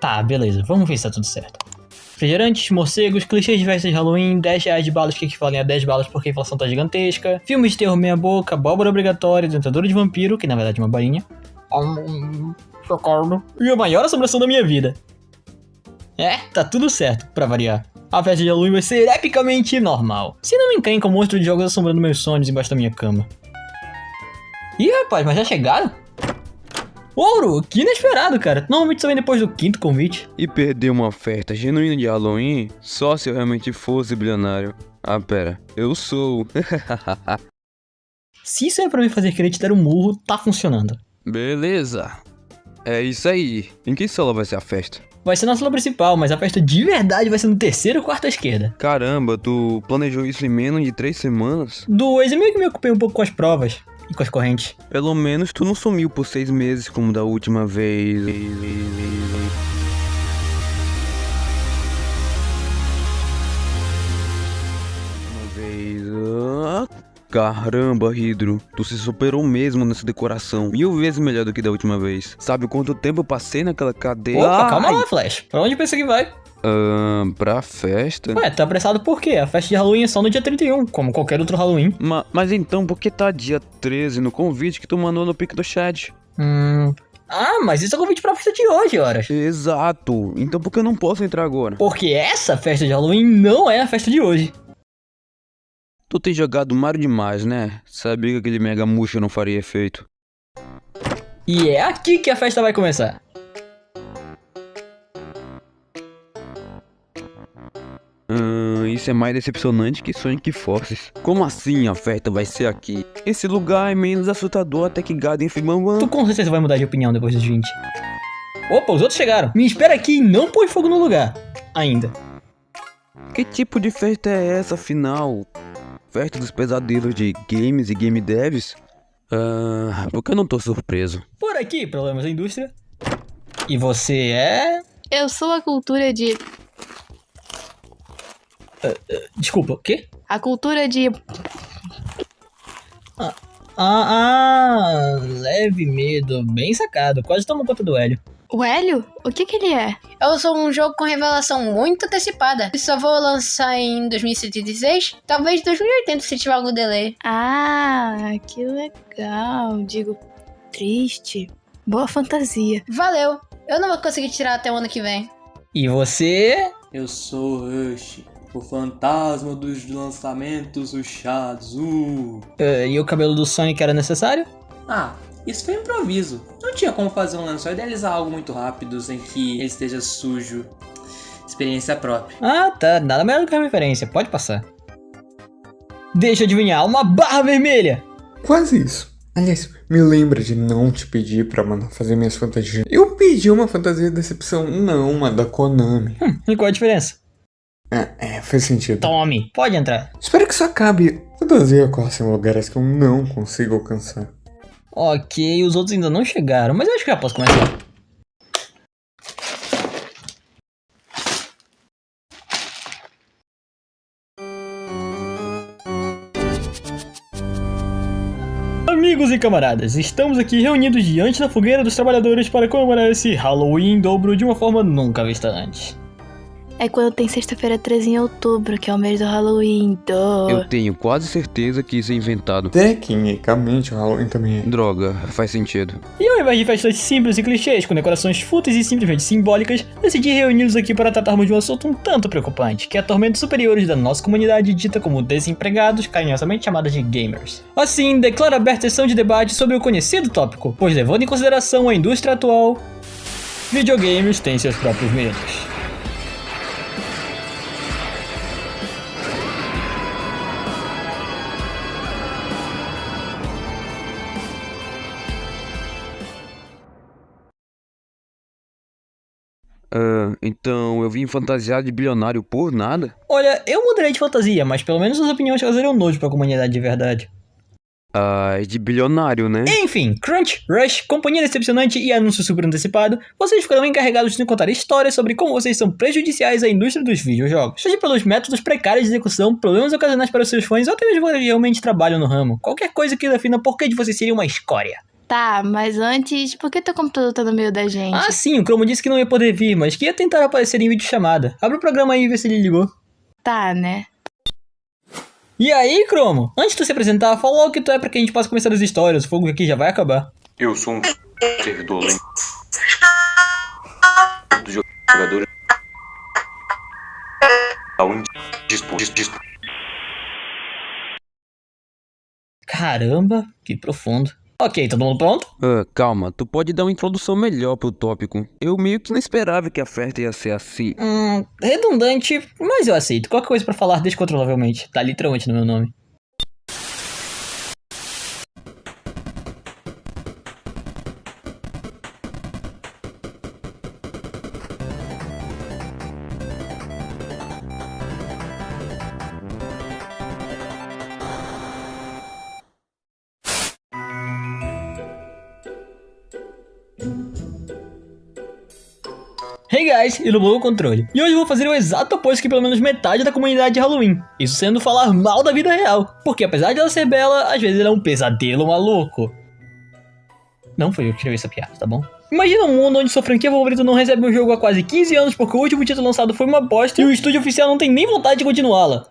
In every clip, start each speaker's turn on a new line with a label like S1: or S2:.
S1: Tá, beleza, vamos ver se tá tudo certo. Refrigerantes, morcegos, clichês de festas de Halloween, 10 reais de balas que equivalem a 10 balas porque a inflação tá gigantesca, filmes de terror meia boca, abóbora obrigatória, dentadura de vampiro, que na verdade é uma balinha, socorro, e a maior assombração da minha vida. É, tá tudo certo, pra variar. A festa de Halloween vai ser epicamente normal. Se não me encrenca um monstro de jogos assombrando meus sonhos embaixo da minha cama. Ih, rapaz, mas já chegaram? Ouro, que inesperado, cara. Normalmente só vem depois do 5º convite.
S2: E perder uma oferta genuína de Halloween só se eu realmente fosse bilionário. Ah, pera, eu sou.
S1: Se isso é pra me fazer querer te dar um murro, tá funcionando.
S2: Beleza. É isso aí. Em que sala vai ser a festa?
S1: Vai ser na sala principal, mas a festa de verdade vai ser no 3º quarto à esquerda.
S2: Caramba, tu planejou isso em menos de 3 semanas?
S1: 2, eu meio que me ocupei um pouco com as provas e com as correntes.
S2: Pelo menos tu não sumiu por 6 meses como da última vez. Caramba, Hidro, tu se superou mesmo nessa decoração, 1000 vezes melhor do que da última vez. Sabe quanto tempo eu passei naquela cadeia?
S1: Opa, calma lá, Flash. Pra onde pensa que vai?
S2: Pra festa?
S1: Ué, tá apressado por quê? A festa de Halloween é só no dia 31, como qualquer outro Halloween.
S2: Mas então por que tá dia 13 no convite que tu mandou no pic do chat?
S1: Ah, mas isso é convite pra festa de hoje, horas.
S2: Exato, então por que eu não posso entrar agora?
S1: Porque essa festa de Halloween não é a festa de hoje.
S2: Tu tem jogado Mario demais, né? Sabia que aquele mega murcho não faria efeito.
S1: E é aqui que a festa vai começar.
S2: Isso é mais decepcionante que Sonic Forces. Como assim a festa vai ser aqui? Esse lugar é menos assustador até que Garden Freeman.
S1: Tu com certeza vai mudar de opinião depois dos 20. Opa, os outros chegaram. Me espera aqui e não põe fogo no lugar. Ainda.
S2: Que tipo de festa é essa, afinal? Festa dos pesadelos de games e game devs? Porque eu não tô surpreso.
S1: Por aqui, problemas da indústria. E você é...
S3: Eu sou a cultura de...
S1: Desculpa, o quê?
S3: A cultura de...
S1: Leve medo, bem sacado. Quase tomou conta do Hélio.
S3: O Hélio? O que ele é?
S4: Eu sou um jogo com revelação muito antecipada. E só vou lançar em 2076, talvez 2080 se tiver algum delay.
S3: Ah, que legal. Digo, triste. Boa fantasia.
S4: Valeu. Eu não vou conseguir tirar até o ano que vem.
S1: E você?
S5: Eu sou Rush, o fantasma dos lançamentos rushados.
S1: E o cabelo do Sonic era necessário?
S5: Isso foi improviso. Não tinha como fazer um lençol idealizar algo muito rápido sem que ele esteja sujo. Experiência própria.
S1: Tá. Nada melhor do que a referência. Pode passar. Deixa eu adivinhar. Uma barra vermelha.
S6: Quase isso. Aliás, me lembra de não te pedir pra mandar fazer minhas fantasias. Eu pedi uma fantasia de decepção, não uma da Konami.
S1: E qual a diferença?
S6: Faz sentido.
S1: Tome. Pode entrar.
S6: Espero que isso acabe. Fantasia corre em lugares que eu não consigo alcançar.
S1: Ok, os outros ainda não chegaram, mas eu acho que já posso começar. Amigos e camaradas, estamos aqui reunidos diante da fogueira dos trabalhadores para comemorar esse Halloween em dobro de uma forma nunca vista antes.
S3: É quando tem sexta-feira 13 em outubro, que é o mês do Halloween.
S2: Eu tenho quase certeza que isso é inventado.
S6: Tecnicamente, o Halloween também é.
S2: Droga, faz sentido.
S1: E ao invés de festas simples e clichês, com decorações fúteis e simplesmente simbólicas, decidi reuni-los aqui para tratarmos de um assunto um tanto preocupante, que é atormenta os superiores da nossa comunidade dita como desempregados, carinhosamente chamadas de gamers. Assim, declaro aberta sessão de debate sobre o conhecido tópico, pois levando em consideração a indústria atual, videogames têm seus próprios medos.
S2: Então eu vim fantasiado de bilionário por nada?
S1: Olha, eu mudei de fantasia, mas pelo menos as opiniões causariam nojo pra comunidade de verdade.
S2: De bilionário, né?
S1: Enfim, Crunch, Rush, companhia decepcionante e anúncio super antecipado, vocês ficarão encarregados de contar histórias sobre como vocês são prejudiciais à indústria dos videojogos. Seja pelos métodos precários de execução, problemas ocasionais para os seus fãs ou até mesmo porque realmente trabalham no ramo. Qualquer coisa que defina por que de vocês seriam uma escória.
S3: Tá, mas antes, por que teu computador tá no meio da gente?
S1: Ah, sim, o Cromo disse que não ia poder vir, mas que ia tentar aparecer em videochamada. Abre o programa aí e vê se ele ligou.
S3: Tá, né?
S1: E aí, Cromo? Antes de tu se apresentar, fala logo o que tu é pra que a gente possa começar as histórias. O fogo aqui já vai acabar.
S7: Eu sou um servidor lento dos jogadores.
S1: Caramba, que profundo. Ok, todo mundo pronto?
S2: Calma, tu pode dar uma introdução melhor pro tópico. Eu meio que não esperava que a festa ia ser assim.
S1: Redundante, mas eu aceito. Qualquer coisa pra falar descontrolavelmente. Tá literalmente no meu nome. Hey guys, iluminou o controle. E hoje eu vou fazer o exato oposto que pelo menos metade da comunidade de Halloween. Isso sendo falar mal da vida real. Porque apesar de ela ser bela, às vezes ela é um pesadelo maluco. Não foi eu que escrevi essa piada, tá bom? Imagina um mundo onde sua franquia favorita não recebe um jogo há quase 15 anos porque o último título lançado foi uma bosta e o estúdio oficial não tem nem vontade de continuá-la.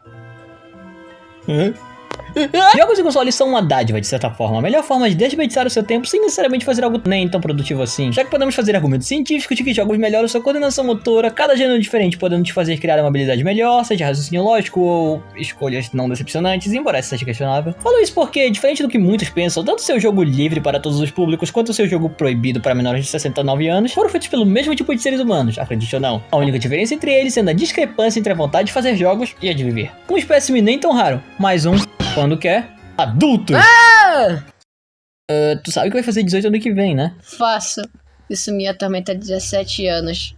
S1: Jogos de console são uma dádiva, de certa forma. A melhor forma de desperdiçar o seu tempo sem necessariamente fazer algo nem tão produtivo assim. Já que podemos fazer argumentos científicos de que jogos melhoram sua coordenação motora, cada gênero diferente podendo te fazer criar uma habilidade melhor, seja raciocínio lógico ou escolhas não decepcionantes, embora essa seja questionável. Falo isso porque, diferente do que muitos pensam, tanto seu jogo livre para todos os públicos quanto seu jogo proibido para menores de 69 anos foram feitos pelo mesmo tipo de seres humanos, acredite ou não. A única diferença entre eles sendo a discrepância entre a vontade de fazer jogos e a de viver. Um espécime nem tão raro, mas quando quer, adulto! Tu sabe que vai fazer 18 ano que vem, né?
S4: Faço. Isso me atormenta há 17 anos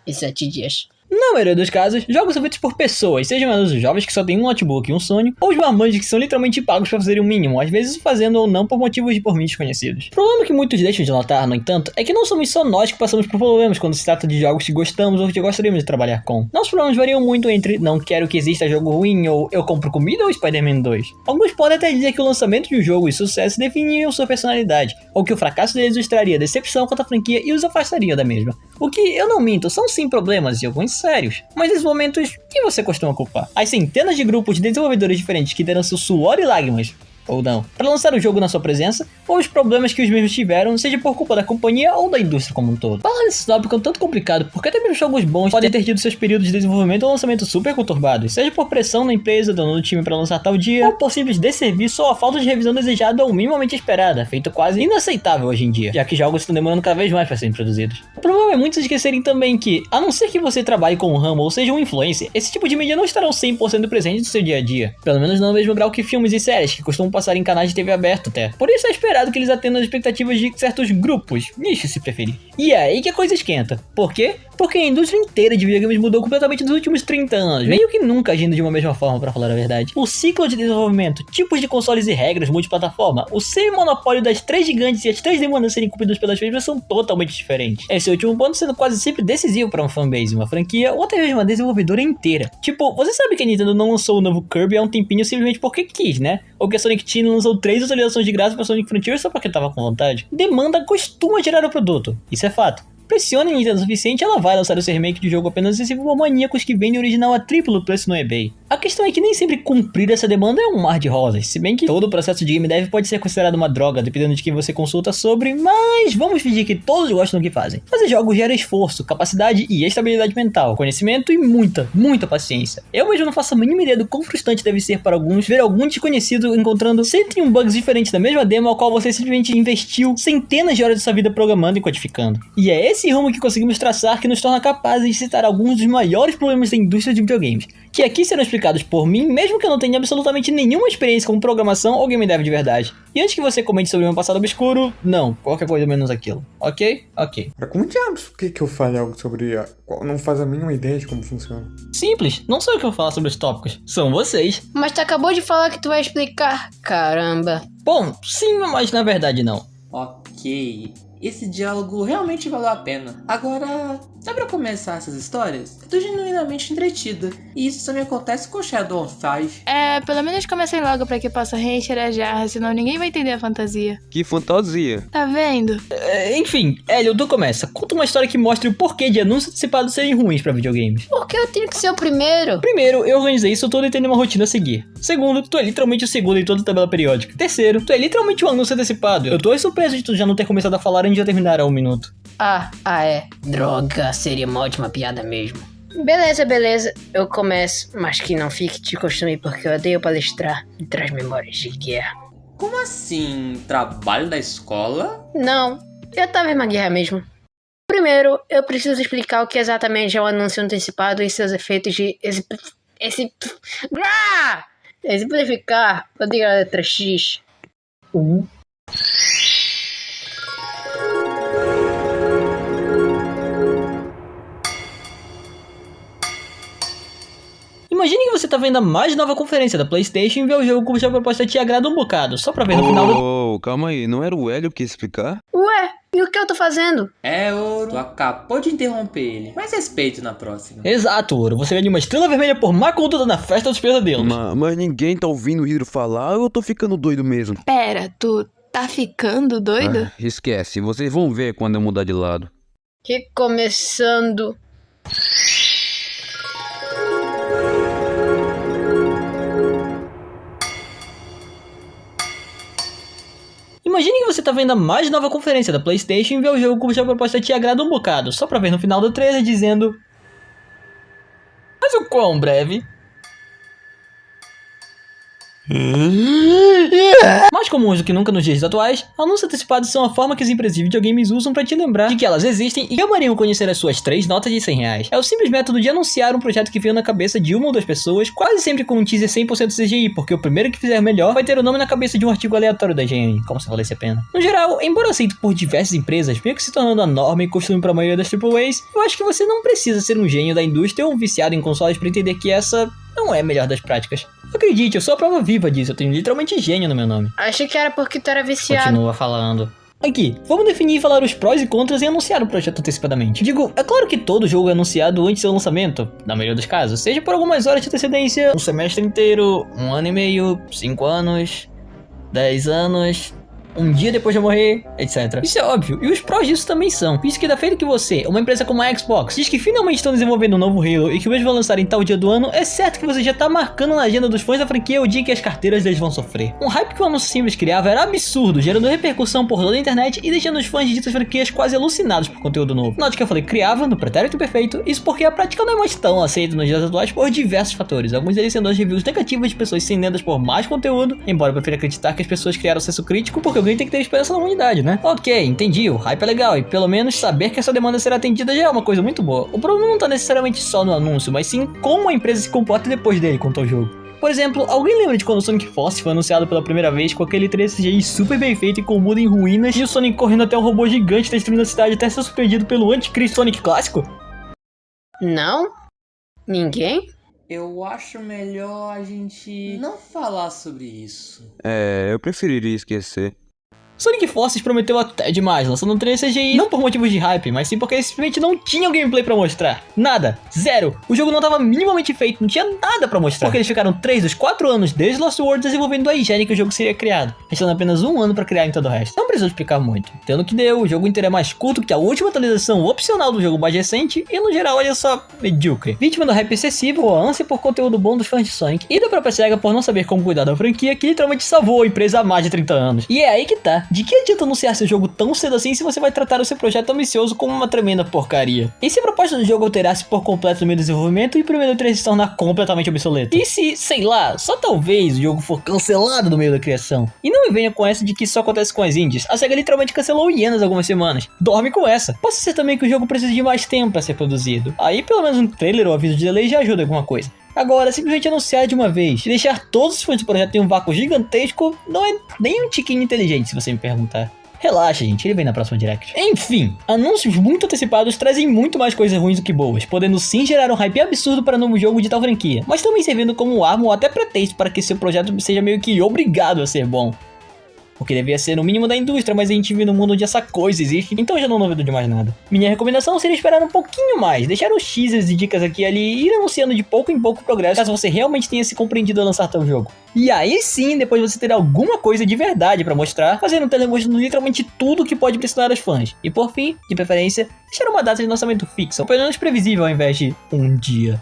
S4: e 7 dias.
S1: Na maioria dos casos, jogos são feitos por pessoas, sejam elas os jovens que só têm um notebook e um Sony, ou os marmanjos que são literalmente pagos para fazerem o mínimo, às vezes fazendo ou não por motivos de por mim desconhecidos. O problema que muitos deixam de notar, no entanto, é que não somos só nós que passamos por problemas quando se trata de jogos que gostamos ou que gostaríamos de trabalhar com. Nossos problemas variam muito entre não quero que exista jogo ruim ou eu compro comida ou Spider-Man 2. Alguns podem até dizer que o lançamento de um jogo e sucesso definiam sua personalidade, ou que o fracasso deles os traria decepção quanto à franquia e os afastaria da mesma. O que, eu não minto, são sim problemas e alguns sérios. Mas nesses momentos, quem você costuma culpar? As centenas de grupos de desenvolvedores diferentes que deram seu suor e lágrimas, ou não, para lançar o jogo na sua presença, ou os problemas que os mesmos tiveram, seja por culpa da companhia ou da indústria como um todo. Falar desse tópico é um tanto complicado, porque até mesmo jogos bons podem ter tido seus períodos de desenvolvimento ou lançamento super conturbados, seja por pressão da empresa, dando no time para lançar tal dia, ou por simples desserviço ou a falta de revisão desejada ou minimamente esperada, feito quase inaceitável hoje em dia, já que jogos estão demorando cada vez mais para serem produzidos. O problema é muitos esquecerem também que, a não ser que você trabalhe com um ramo ou seja um influencer, esse tipo de mídia não estarão 100% presente no seu dia a dia, pelo menos não no mesmo grau que filmes e séries, que costumam passar em canais de TV aberto até. Por isso é esperado que eles atendam as expectativas de certos grupos, nichos se preferir. E é aí que a coisa esquenta. Por quê? Porque a indústria inteira de videogames mudou completamente nos últimos 30 anos, meio que nunca agindo de uma mesma forma, pra falar a verdade. O ciclo de desenvolvimento, tipos de consoles e regras multiplataforma, o semi-monopólio das três gigantes e as três demandas serem cumpridas pelas mesmas são totalmente diferentes. Esse último ponto sendo quase sempre decisivo para uma fanbase, uma franquia ou até mesmo uma desenvolvedora inteira. Tipo, você sabe que a Nintendo não lançou o novo Kirby há um tempinho simplesmente porque quis, né? Ou que a Sonic Team lançou 3 atualizações de graça para Sonic Frontier só porque tava com vontade. Demanda costuma gerar o produto, isso é fato. Pressione a Nintendo o suficiente, ela vai lançar esse remake de jogo apenas acessível por maníacos que vendem o original a triplo preço no eBay. A questão é que nem sempre cumprir essa demanda é um mar de rosas, se bem que todo o processo de game dev pode ser considerado uma droga, dependendo de quem você consulta sobre, mas vamos fingir que todos gostam do que fazem. Fazer jogos gera esforço, capacidade e estabilidade mental, conhecimento e muita paciência. Eu mesmo não faço a mínima ideia do quão frustrante deve ser para alguns ver algum desconhecido encontrando 101 bugs diferentes da mesma demo ao qual você simplesmente investiu centenas de horas de sua vida programando e codificando. E é esse rumo que conseguimos traçar que nos torna capazes de citar alguns dos maiores problemas da indústria de videogames, que aqui serão explicados por mim, mesmo que eu não tenha absolutamente nenhuma experiência com programação ou game dev de verdade. E antes que você comente sobre o meu passado obscuro, não, qualquer coisa menos aquilo, ok? Ok.
S6: Como diabos? Por que eu falei algo sobre... Não faz a mínima ideia de como funciona.
S1: Simples, não sou eu que vou falar sobre os tópicos, são vocês.
S4: Mas tu acabou de falar que tu vai explicar. Caramba.
S1: Bom, sim, mas na verdade não.
S5: Ok. esse diálogo realmente valeu a pena. Agora, dá pra começar essas histórias? Eu tô genuinamente entretida, e isso também acontece com Shadow of Five.
S3: Pelo menos comecem logo pra que possa reencher a jarra, senão ninguém vai entender a fantasia.
S2: Que fantasia.
S3: Tá vendo?
S1: Enfim, Hélio, tu começa. Conta uma história que mostre o porquê de anúncios antecipados serem ruins pra videogames.
S4: Por que eu tenho que ser o primeiro?
S1: Primeiro, eu organizei isso todo e tenho uma rotina a seguir. Segundo, tu é literalmente o segundo em toda a tabela periódica. Terceiro, tu é literalmente um anúncio antecipado. Eu tô surpreso de tu já não ter começado a falar antes de eu terminar há 1 minuto.
S4: É. Droga, seria uma ótima piada mesmo. Beleza, eu começo, mas que não fique de costume porque eu odeio palestrar e traz memórias de guerra.
S5: Como assim? Trabalho da escola?
S4: Não, eu tava em uma guerra mesmo. Primeiro, eu preciso explicar o que exatamente é um anúncio antecipado e seus efeitos de exemplificar. Eu digo a letra X.
S1: Imagine que você tá vendo a mais nova conferência da PlayStation e vê o jogo cuja proposta te agrada um bocado, só pra ver no final do...
S2: Calma aí, não era o Hélio que ia explicar?
S4: Ué, e o que eu tô fazendo?
S5: É, Ouro. Tu acabou de interromper ele. Mais respeito na próxima.
S1: Exato, Ouro. Você ganha uma estrela vermelha por má conduta na festa dos pesadelos.
S2: Mas ninguém tá ouvindo o Hidro falar ou eu tô ficando doido mesmo?
S3: Pera, tu tá ficando doido?
S2: Esquece, vocês vão ver quando eu mudar de lado.
S4: Recomeçando.
S1: Imagine que você tá vendo a mais nova conferência da PlayStation e vê o jogo cuja proposta te agrada um bocado, só pra ver no final do trailer dizendo... Mas o quão breve? Mais comuns do que nunca nos dias atuais, anúncios antecipados são a forma que as empresas de videogames usam pra te lembrar de que elas existem e amariam conhecer as suas 3 notas de R$100. É o simples método de anunciar um projeto que veio na cabeça de uma ou 2 pessoas, quase sempre com um teaser 100% CGI, porque o primeiro que fizer melhor vai ter o nome na cabeça de um artigo aleatório da IGN, como se valesse a pena. No geral, embora aceito por diversas empresas, meio que se tornando a norma e costume pra maioria das AAAs, eu acho que você não precisa ser um gênio da indústria ou um viciado em consoles pra entender que essa não é a melhor das práticas. Acredite, eu sou a prova viva disso, eu tenho literalmente gênio no meu nome.
S4: Achei que era porque tu era viciado.
S1: Continua falando. Aqui, vamos definir e falar os prós e contras e anunciar o projeto antecipadamente. Digo, é claro que todo jogo é anunciado antes do seu lançamento, na maioria dos casos, seja por algumas horas de antecedência, um semestre inteiro, 1 ano e meio, 5 anos, 10 anos... um dia depois de eu morrer, etc. Isso é óbvio, e os prós disso também são. Isso que dá feito que você, uma empresa como a Xbox, diz que finalmente estão desenvolvendo um novo Halo e que eles vão lançar em tal dia do ano, é certo que você já tá marcando na agenda dos fãs da franquia o dia que as carteiras deles vão sofrer. Um hype que o anúncio simples criava era absurdo, gerando repercussão por toda a internet e deixando os fãs de ditas franquias quase alucinados por conteúdo novo. Note que eu falei criava no pretérito perfeito, isso porque a prática não é mais tão aceita nos dias atuais por diversos fatores, alguns deles sendo as reviews negativas de pessoas sedentas por mais conteúdo, embora eu prefira acreditar que as pessoas criaram senso crítico porque alguém tem que ter esperança na humanidade, né? Ok, entendi, o hype é legal e pelo menos saber que essa demanda será atendida já é uma coisa muito boa. O problema não tá necessariamente só no anúncio, mas sim como a empresa se comporta depois dele quanto ao jogo. Por exemplo, alguém lembra de quando o Sonic Force foi anunciado pela primeira vez com aquele 3CGI super bem feito e com o mundo em ruínas e o Sonic correndo até um robô gigante destruindo a cidade até ser surpreendido pelo anticristo Sonic clássico?
S4: Não? Ninguém?
S5: Eu acho melhor a gente não falar sobre isso.
S2: Eu preferiria esquecer.
S1: Sonic Forces prometeu até demais, lançando um trailer CGI, não por motivos de hype, mas sim porque ele simplesmente não tinha gameplay pra mostrar. Nada. Zero. O jogo não tava minimamente feito, não tinha nada pra mostrar. Porque eles ficaram 3 dos 4 anos desde Lost World desenvolvendo a higiene que o jogo seria criado, restando apenas 1 ano pra criar em todo o resto. Não precisou explicar muito. Tendo que deu, o jogo inteiro é mais curto que a última atualização opcional do jogo mais recente e no geral ele é só medíocre. Vítima do hype excessivo ou a ânsia por conteúdo bom dos fãs de Sonic e da própria SEGA por não saber como cuidar da franquia que literalmente salvou a empresa há mais de 30 anos. E é aí que tá. De que adianta anunciar seu jogo tão cedo assim se você vai tratar o seu projeto ambicioso como uma tremenda porcaria? E se a proposta do jogo alterasse por completo no meio do desenvolvimento e o primeiro trailer se tornar completamente obsoleto? E se, sei lá, só talvez o jogo for cancelado no meio da criação? E não me venha com essa de que isso acontece com as indies. A SEGA literalmente cancelou Hienas algumas semanas. Dorme com essa. Possa ser também que o jogo precise de mais tempo para ser produzido. Aí pelo menos um trailer ou aviso de delay já ajuda alguma coisa. Agora, simplesmente anunciar de uma vez e deixar todos os fãs do projeto em um vácuo gigantesco não é nem um tiquinho inteligente, se você me perguntar. Relaxa, gente, ele vem na próxima Direct. Enfim, anúncios muito antecipados trazem muito mais coisas ruins do que boas, podendo sim gerar um hype absurdo para um novo jogo de tal franquia, mas também servindo como arma ou até pretexto para que seu projeto seja meio que obrigado a ser bom. O que devia ser no mínimo da indústria, mas a gente vive num mundo onde essa coisa existe, então já não duvido de mais nada. Minha recomendação seria esperar um pouquinho mais, deixar uns teasers e dicas aqui e ali e ir anunciando de pouco em pouco o progresso, caso você realmente tenha se compreendido a lançar teu jogo. E aí sim, depois você terá alguma coisa de verdade pra mostrar, fazendo um trailer mostrando literalmente tudo que pode impressionar os fãs. E por fim, de preferência, deixar uma data de lançamento fixa, ou pelo menos previsível ao invés de um dia.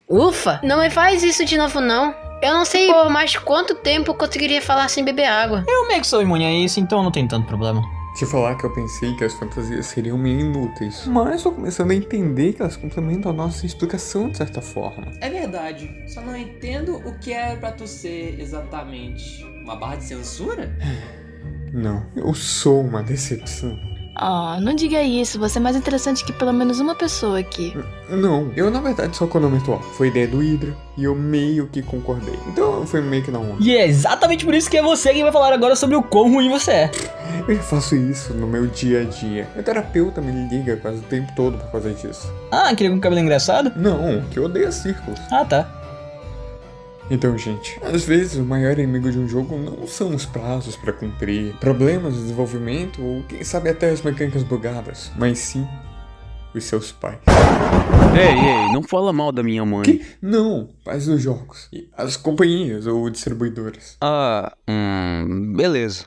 S4: Ufa, não me faz isso de novo não. Eu não sei por mais quanto tempo eu conseguiria falar sem beber água.
S1: Eu meio que sou imune a isso, então não tem tanto problema.
S6: Te falar que eu pensei que as fantasias seriam meio inúteis, mas tô começando a entender que elas complementam a nossa explicação de certa forma.
S5: É verdade, só não entendo o que é pra tu ser exatamente uma barra de censura?
S6: Não, eu sou uma decepção.
S3: Ah, não diga isso, você é mais interessante que pelo menos uma pessoa aqui.
S6: Não, eu na verdade sou cronometual. Foi ideia do Hydra e eu meio que concordei. Então foi meio que na onda.
S1: E é exatamente por isso que é você quem vai falar agora sobre o quão ruim você é.
S6: Eu faço isso no meu dia a dia. Meu terapeuta me liga quase o tempo todo por causa disso.
S1: Ah, aquele com cabelo engraçado?
S6: Não, que eu odeio círculos.
S1: Ah, tá.
S6: Então, gente, às vezes o maior inimigo de um jogo não são os prazos pra cumprir, problemas de desenvolvimento ou quem sabe até as mecânicas bugadas, mas sim os seus pais.
S2: Ei, não fala mal da minha mãe.
S6: Que? Não, pais dos jogos. E as companhias ou distribuidoras.
S2: Beleza.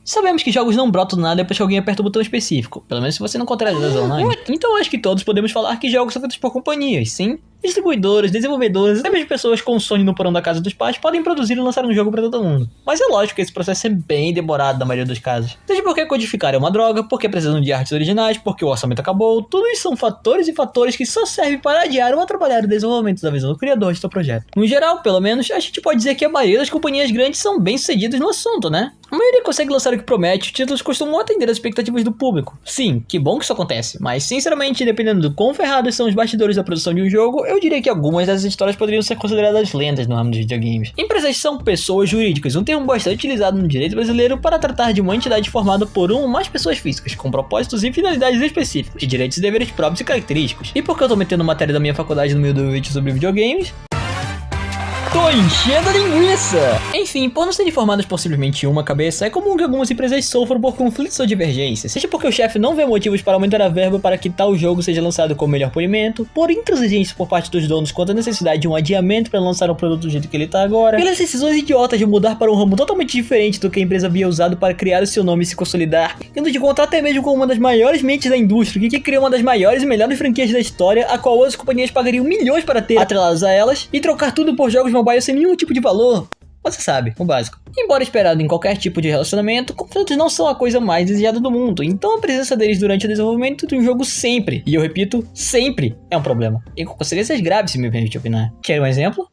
S1: Sabemos que jogos não brotam do nada depois que alguém aperta o botão específico, pelo menos se você não contraria as online. Então acho que todos podemos falar que jogos são feitos por companhias, sim. Distribuidores, desenvolvedores, até mesmo pessoas com sonho no porão da casa dos pais podem produzir e lançar um jogo pra todo mundo. Mas é lógico que esse processo é bem demorado na maioria dos casos. Seja porque codificar é uma droga, porque precisam de artes originais, porque o orçamento acabou, tudo isso são fatores e fatores que só servem para adiar ou atrapalhar o desenvolvimento da visão do criador de seu projeto. No geral, pelo menos, a gente pode dizer que a maioria das companhias grandes são bem sucedidas no assunto, né? A maioria consegue lançar o que promete, os títulos costumam atender as expectativas do público. Sim, que bom que isso acontece, mas sinceramente, dependendo do quão ferrados são os bastidores da produção de um jogo, eu diria que algumas dessas histórias poderiam ser consideradas lendas no ramo dos videogames. Empresas são pessoas jurídicas, um termo bastante utilizado no direito brasileiro para tratar de uma entidade formada por uma ou mais pessoas físicas, com propósitos e finalidades específicos, e direitos e deveres próprios e característicos. E porque eu tô metendo matéria da minha faculdade no meio do vídeo sobre videogames, tô enchendo a linguiça! Enfim, por não serem formadas por simplesmente uma cabeça, é comum que algumas empresas sofram por conflitos ou divergências, seja porque o chefe não vê motivos para aumentar a verba para que tal jogo seja lançado com melhor polimento, por intransigência por parte dos donos quanto à necessidade de um adiamento para lançar um produto do jeito que ele tá agora, pelas decisões idiotas de mudar para um ramo totalmente diferente do que a empresa havia usado para criar o seu nome e se consolidar, tendo de contar até mesmo com uma das maiores mentes da indústria, que criou uma das maiores e melhores franquias da história, a qual outras companhias pagariam milhões para ter atreladas a elas, e trocar tudo por jogos mobile sem nenhum tipo de valor. Você sabe, o básico. Embora esperado em qualquer tipo de relacionamento, conflitos não são a coisa mais desejada do mundo, então a presença deles durante o desenvolvimento de um jogo sempre, e eu repito, sempre, é um problema. E com consequências graves, se me permite opinar. Quer um exemplo?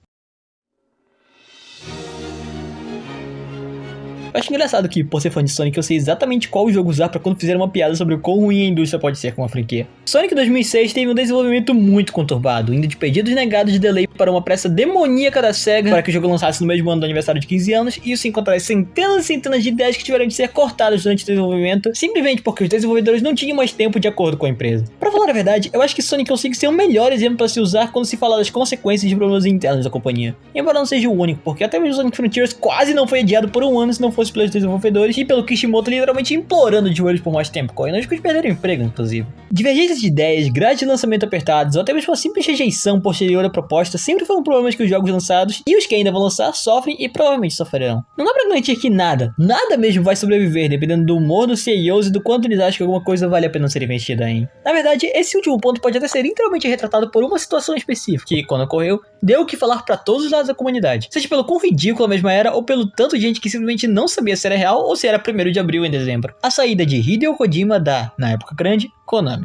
S1: Eu acho engraçado que, por ser fã de Sonic, eu sei exatamente qual jogo usar pra quando fizer uma piada sobre o quão ruim a indústria pode ser com a franquia. Sonic 2006 teve um desenvolvimento muito conturbado, indo de pedidos negados de delay para uma pressa demoníaca da SEGA para que o jogo lançasse no mesmo ano do aniversário de 15 anos, e isso sem contar as centenas e centenas de ideias que tiveram de ser cortadas durante o desenvolvimento, simplesmente porque os desenvolvedores não tinham mais tempo de acordo com a empresa. Pra falar a verdade, eu acho que Sonic consegue ser o melhor exemplo para se usar quando se fala das consequências de problemas internos da companhia. Embora não seja o único, porque até mesmo Sonic Frontiers quase não foi adiado por um ano se não fosse pelos desenvolvedores e pelo Kishimoto literalmente implorando de joelhos por mais tempo, correndo risco de perder o emprego, inclusive. Divergências de ideias, grades de lançamento apertados ou até mesmo a simples rejeição posterior à proposta sempre foram problemas que os jogos lançados e os que ainda vão lançar sofrem e provavelmente sofrerão. Não dá pra garantir que nada mesmo vai sobreviver, dependendo do humor dos CEOs e do quanto eles acham que alguma coisa vale a pena ser investida em. Na verdade, esse último ponto pode até ser inteiramente retratado por uma situação específica, que, quando ocorreu, deu o que falar pra todos os lados da comunidade. Seja pelo quão ridículo a mesma era, ou pelo tanto de gente que simplesmente não sabia se era real ou se era 1º de abril em dezembro. A saída de Hideo Kojima da, na época grande, Konami.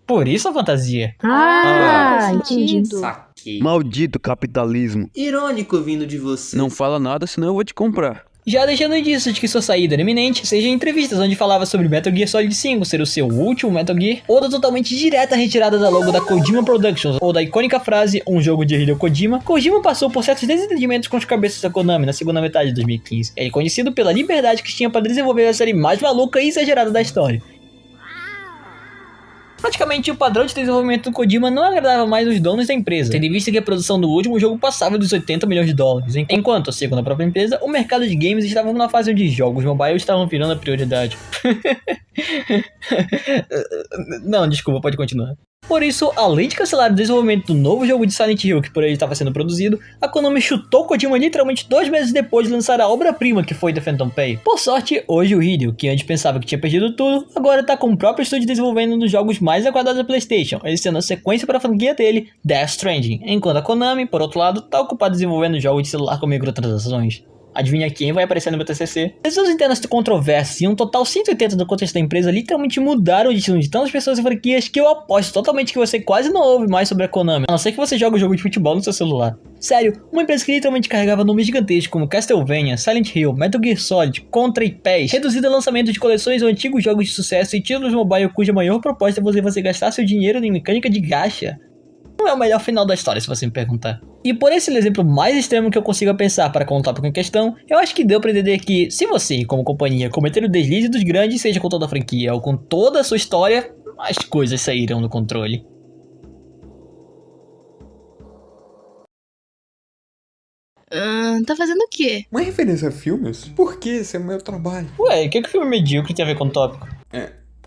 S1: Por isso a fantasia.
S3: Entendi.
S5: Saquei.
S2: Maldito capitalismo.
S5: Irônico vindo de você.
S2: Não fala nada, senão eu vou te comprar.
S1: Já deixando indícios de que sua saída era iminente, seja em entrevistas onde falava sobre Metal Gear Solid 5 ser o seu último Metal Gear, ou da totalmente direta retirada da logo da Kojima Productions, ou da icônica frase, um jogo de Hideo Kojima, Kojima passou por certos desentendimentos com os cabeças da Konami na segunda metade de 2015. Ele é conhecido pela liberdade que tinha para desenvolver a série mais maluca e exagerada da história. Praticamente o padrão de desenvolvimento do Kojima não agradava mais os donos da empresa, tendo em vista que a produção do último jogo passava dos 80 milhões de dólares, enquanto, segundo a própria empresa, o mercado de games estava numa fase onde jogos mobile estavam virando a prioridade. Não, desculpa, pode continuar. Por isso, além de cancelar o desenvolvimento do novo jogo de Silent Hill que por ele estava sendo produzido, a Konami chutou Kojima literalmente 2 meses depois de lançar a obra-prima que foi The Phantom Pain. Por sorte, hoje o Hideo, que antes pensava que tinha perdido tudo, agora tá com o próprio estúdio desenvolvendo um dos jogos mais aguardados da PlayStation, ele sendo a sequência para a franquia dele, Death Stranding, enquanto a Konami, por outro lado, tá ocupada desenvolvendo jogos de celular com microtransações. Adivinha quem vai aparecer no meu TCC? Decisões internas controversas e um total 180 do contexto da empresa literalmente mudaram o destino de tantas pessoas e franquias que eu aposto totalmente que você quase não ouve mais sobre a Konami, a não ser que você jogue um jogo de futebol no seu celular. Sério, uma empresa que literalmente carregava nomes gigantescos como Castlevania, Silent Hill, Metal Gear Solid, Contra e PES, reduzido a lançamento de coleções ou antigos jogos de sucesso e títulos mobile cuja maior proposta é você gastar seu dinheiro em mecânica de gacha. Não é o melhor final da história, se você me perguntar. E por esse exemplo mais extremo que eu consiga pensar para com o tópico em questão, eu acho que deu pra entender que, se você, como companhia, cometer o deslize dos grandes, seja com toda a franquia ou com toda a sua história, as coisas sairão do controle.
S3: Tá fazendo o quê?
S6: Uma referência a filmes? Por que esse é o meu trabalho?
S1: Ué, o que o filme medíocre tem a ver com o tópico?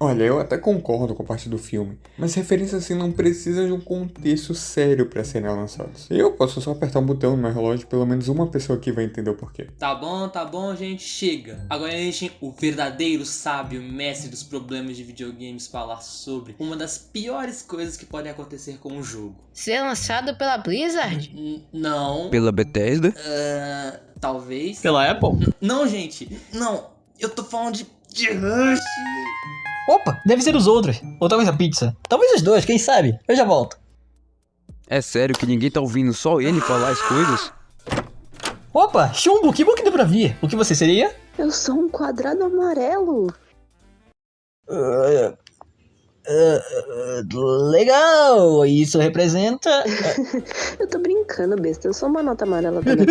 S6: Olha, eu até concordo com a parte do filme, mas referências assim não precisam de um contexto sério pra serem lançados. Eu posso só apertar um botão no meu relógio, pelo menos uma pessoa aqui vai entender o porquê.
S5: Tá bom, gente, chega. Agora deixem o verdadeiro sábio mestre dos problemas de videogames falar sobre uma das piores coisas que podem acontecer com um jogo.
S4: Ser lançado pela Blizzard?
S5: Não.
S2: Pela Bethesda?
S5: Talvez.
S1: Pela Apple?
S5: Não, gente. Não. Eu tô falando de Rush.
S1: Opa, deve ser os outros. Ou talvez a pizza. Talvez os dois, quem sabe? Eu já volto.
S2: É sério que ninguém tá ouvindo só ele falar as coisas?
S1: Opa, chumbo, que bom que deu pra vir. O que você seria?
S8: Eu sou um quadrado amarelo.
S1: Legal, isso representa...
S8: Eu tô brincando, besta. Eu sou uma nota amarela também.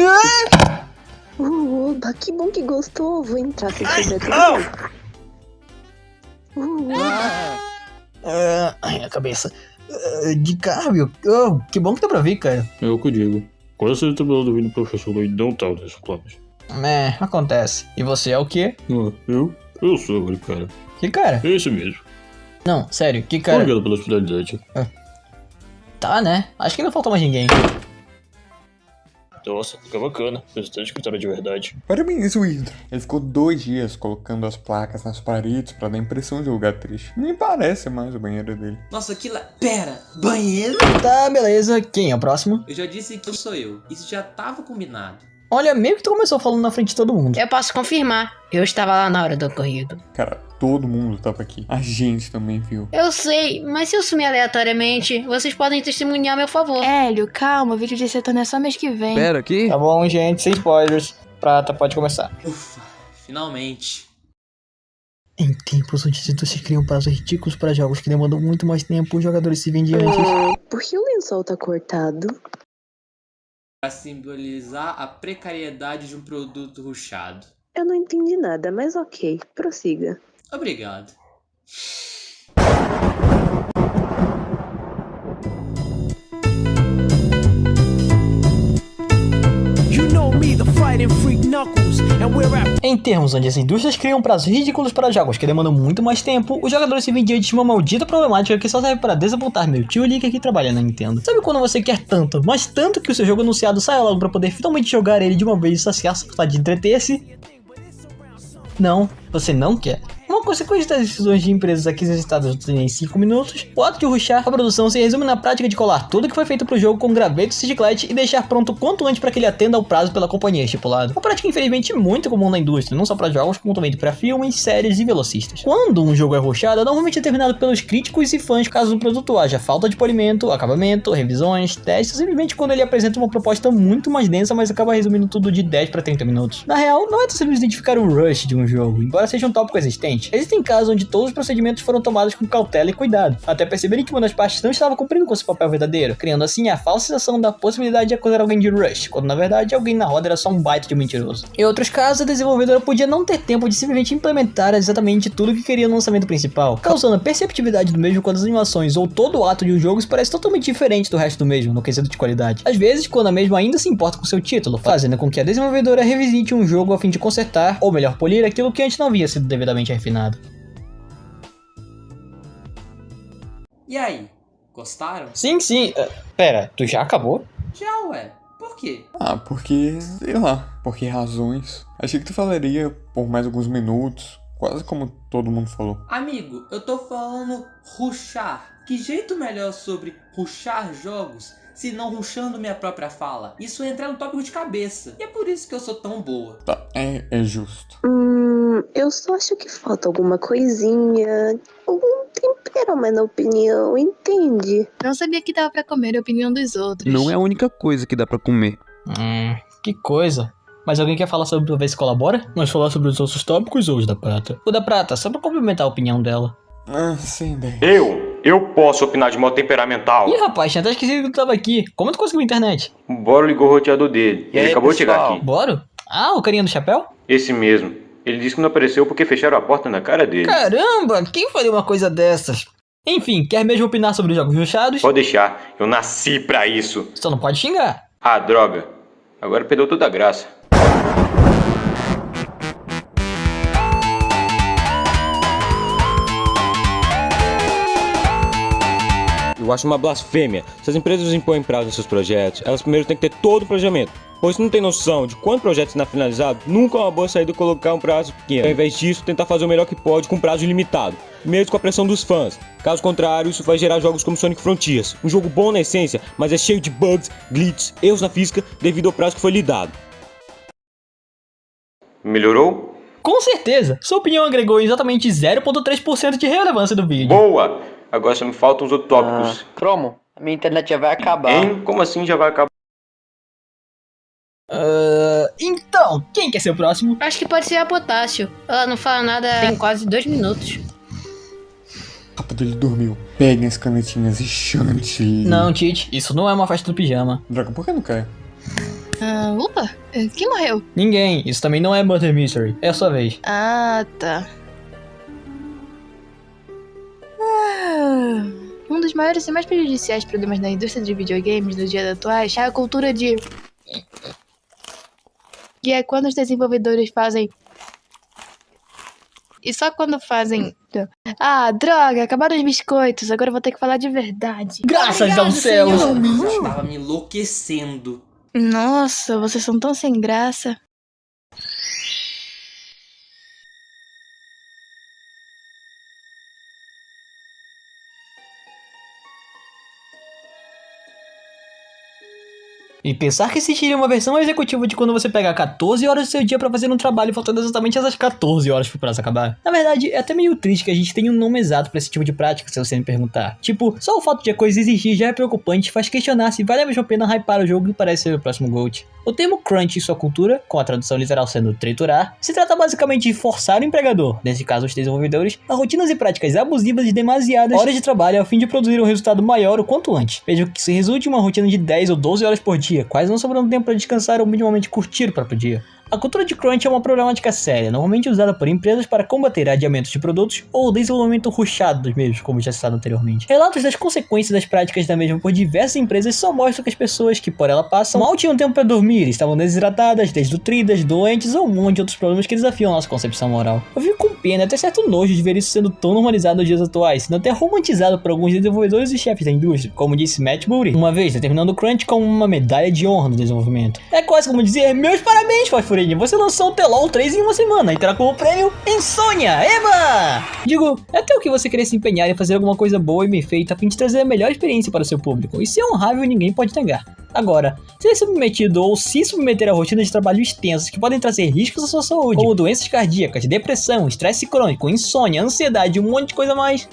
S8: Oba, que bom que gostou. Vou entrar sem quebrar tudo.
S1: Ai, a cabeça. De Carvio, que bom que deu pra vir, cara.
S9: É o que eu digo. Quando você tá ouvindo o professor não tá nesses planos.
S1: Acontece. E você é o quê?
S9: Eu sou aquele cara.
S1: Que cara?
S9: É esse mesmo.
S1: Não, sério, que cara?
S9: Obrigado pela hospitalidade.
S1: Tá, né? Acho que não falta mais ninguém.
S9: Nossa, fica bacana. Visitante de escritório de verdade.
S6: Parabéns, Wither. Ele ficou 2 dias colocando as placas nas paredes pra dar a impressão de lugar triste. Nem parece mais o banheiro dele.
S5: Nossa, aquilo é... Pera, banheiro?
S1: Tá, beleza. Quem é o próximo?
S5: Eu já disse que sou eu. Isso já tava combinado.
S1: Olha, meio que tu começou falando na frente de todo mundo.
S4: Eu posso confirmar. Eu estava lá na hora do ocorrido.
S6: Cara, todo mundo tava aqui. A gente também viu.
S4: Eu sei, mas se eu sumir aleatoriamente, vocês podem testemunhar a meu favor.
S3: Hélio, calma, o vídeo de setano é só mês que vem.
S2: Pera aqui.
S1: Tá bom, gente, sem spoilers. Prata, pode começar.
S5: Ufa, finalmente.
S1: Em tempos onde se criam prazos ridículos para jogos que demandam muito mais tempo, os jogadores se vendem antes.
S8: Por que o lençol tá cortado?
S5: Para simbolizar a precariedade de um produto rushado.
S8: Eu não entendi nada, mas ok, prossiga.
S5: Obrigado.
S1: Em termos onde as indústrias criam prazos ridículos para jogos que demandam muito mais tempo, os jogadores se vendem de uma maldita problemática que só serve para desapontar meu tio Lick que trabalha na Nintendo. Sabe quando você quer tanto, mas tanto que o seu jogo anunciado saia logo para poder finalmente jogar ele de uma vez e saciar sua vontade de entreter-se? Não, você não quer. Uma consequência das decisões de empresas aqui citadas em 5 minutos, o ato de rushar a produção se resume na prática de colar tudo que foi feito pro jogo com gravetos de chiclete e deixar pronto quanto antes para que ele atenda ao prazo pela companhia estipulado. Uma prática infelizmente muito comum na indústria, não só para jogos, como também para filmes, séries e velocistas. Quando um jogo é rushado, é normalmente determinado pelos críticos e fãs caso o produto haja falta de polimento, acabamento, revisões, testes, simplesmente quando ele apresenta uma proposta muito mais densa, mas acaba resumindo tudo de 10 para 30 minutos. Na real, não é tão simples identificar o rush de um jogo, embora seja um tópico existente. Existem casos onde todos os procedimentos foram tomados com cautela e cuidado, até perceberem que uma das partes não estava cumprindo com seu papel verdadeiro, criando assim a falsa sensação da possibilidade de acusar alguém de rush, quando na verdade alguém na roda era só um baita de mentiroso. Em outros casos, a desenvolvedora podia não ter tempo de simplesmente implementar exatamente tudo que queria no lançamento principal, causando a perceptividade do mesmo quando as animações ou todo o ato de um jogo se parece totalmente diferente do resto do mesmo, no quesito de qualidade. Às vezes, quando a mesma ainda se importa com seu título, fazendo com que a desenvolvedora revisite um jogo a fim de consertar, ou melhor, polir aquilo que antes não havia sido devidamente refinado.
S5: E aí, gostaram?
S1: Sim. Pera, tu já acabou?
S5: Já, ué. Por quê?
S6: Porque, sei lá, por que razões. Achei que tu falaria por mais alguns minutos, quase como todo mundo falou.
S5: Amigo, eu tô falando rushar. Que jeito melhor sobre rushar jogos se não rushando minha própria fala? Isso entra no tópico de cabeça. E é por isso que eu sou tão boa.
S6: Tá, é justo.
S8: Eu só acho que falta alguma coisinha, algum tempero, mas na opinião, entende?
S3: Não sabia que dava pra comer a opinião dos outros.
S2: Não é a única coisa que dá pra comer.
S1: Que coisa. Mas alguém quer falar sobre ver se colabora? Mas falar sobre os outros tópicos ou os da Prata? O da Prata, só pra complementar a opinião dela.
S6: Sim, bem.
S7: Eu posso opinar de modo temperamental.
S1: Ih, rapaz, tinha até esquecido que tu tava aqui. Como tu conseguiu a internet?
S7: O Boro ligou o roteador dele. Ele acabou de chegar aqui.
S1: Boro? Ah, o carinha do chapéu?
S7: Esse mesmo. Ele disse que não apareceu porque fecharam a porta na cara dele.
S1: Caramba, quem faria uma coisa dessas? Enfim, quer mesmo opinar sobre os jogos rushados?
S7: Pode deixar, eu nasci pra isso.
S1: Só não pode xingar.
S7: Ah, droga. Agora perdeu toda a graça.
S10: Eu acho uma blasfêmia. Se as empresas impõem prazo em seus projetos, elas primeiro têm que ter todo o planejamento. Pois se não tem noção de quando o projeto está finalizado, nunca é uma boa saída colocar um prazo pequeno. Ao invés disso, tentar fazer o melhor que pode com prazo ilimitado, mesmo com a pressão dos fãs. Caso contrário, isso vai gerar jogos como Sonic Frontiers. Um jogo bom na essência, mas é cheio de bugs, glitches, erros na física devido ao prazo que foi lhe dado.
S7: Melhorou?
S1: Com certeza, sua opinião agregou exatamente 0,3% de relevância do vídeo.
S7: Boa! Agora só me faltam os outros tópicos.
S11: Cromo, a minha internet já vai acabar.
S7: Hein? Como assim já vai acabar?
S1: Então, quem quer ser o próximo?
S4: Acho que pode ser a Potássio. Ela não fala nada tem quase 2 minutos.
S6: Rápido, ele dormiu. Peguem as canetinhas e chantilly.
S1: Não, Tite, isso não é uma festa do pijama.
S6: Droga, por que não cai?
S3: Opa, quem morreu?
S1: Ninguém, isso também não é Murder Mystery. É a sua vez.
S3: Ah, tá. Um dos maiores e mais prejudiciais problemas da indústria de videogames nos dias atuais é a cultura de... Que é quando os desenvolvedores fazem... E só quando fazem... Ah, droga, acabaram os biscoitos, agora eu vou ter que falar de verdade.
S1: Graças aos céus!
S5: Eu estava me enlouquecendo.
S3: Nossa, vocês são tão sem graça.
S1: E pensar que existiria uma versão executiva de quando você pega 14 horas do seu dia pra fazer um trabalho faltando exatamente essas 14 horas pro prazo acabar. Na verdade, é até meio triste que a gente tenha um nome exato pra esse tipo de prática, se você me perguntar. Tipo, só o fato de a coisa existir já é preocupante e faz questionar se vale a mesma pena hypar o jogo e parece ser o próximo GOAT. O termo crunch em sua cultura, com a tradução literal sendo triturar, se trata basicamente de forçar o empregador, nesse caso os desenvolvedores, a rotinas e práticas abusivas de demasiadas horas de trabalho a fim de produzir um resultado maior o quanto antes, mesmo que se resulte em uma rotina de 10 ou 12 horas por dia, quase não sobrando tempo para descansar ou minimamente curtir o próprio dia. A cultura de crunch é uma problemática séria, normalmente usada por empresas para combater adiamentos de produtos ou o desenvolvimento rushado dos mesmos, como já citado anteriormente. Relatos das consequências das práticas da mesma por diversas empresas só mostram que as pessoas que por ela passam mal tinham tempo para dormir, estavam desidratadas, desnutridas, doentes ou um monte de outros problemas que desafiam a nossa concepção moral. Eu fico com pena e até certo nojo de ver isso sendo tão normalizado nos dias atuais, sendo até romantizado por alguns desenvolvedores e chefes da indústria, como disse Matt Booty, uma vez determinando o crunch como uma medalha de honra no desenvolvimento. É quase como dizer, meus parabéns, fosforescentes! Brini, você lançou o The LoL 3 em uma semana e terá como prêmio Insônia, eba! Digo, é até o que você querer se empenhar em fazer alguma coisa boa e bem feita a fim de trazer a melhor experiência para o seu público. Isso é honrável e ninguém pode negar. Agora, ser submetido ou se submeter a rotinas de trabalho extensas que podem trazer riscos à sua saúde, como doenças cardíacas, depressão, estresse crônico, insônia, ansiedade e um monte de coisa a mais,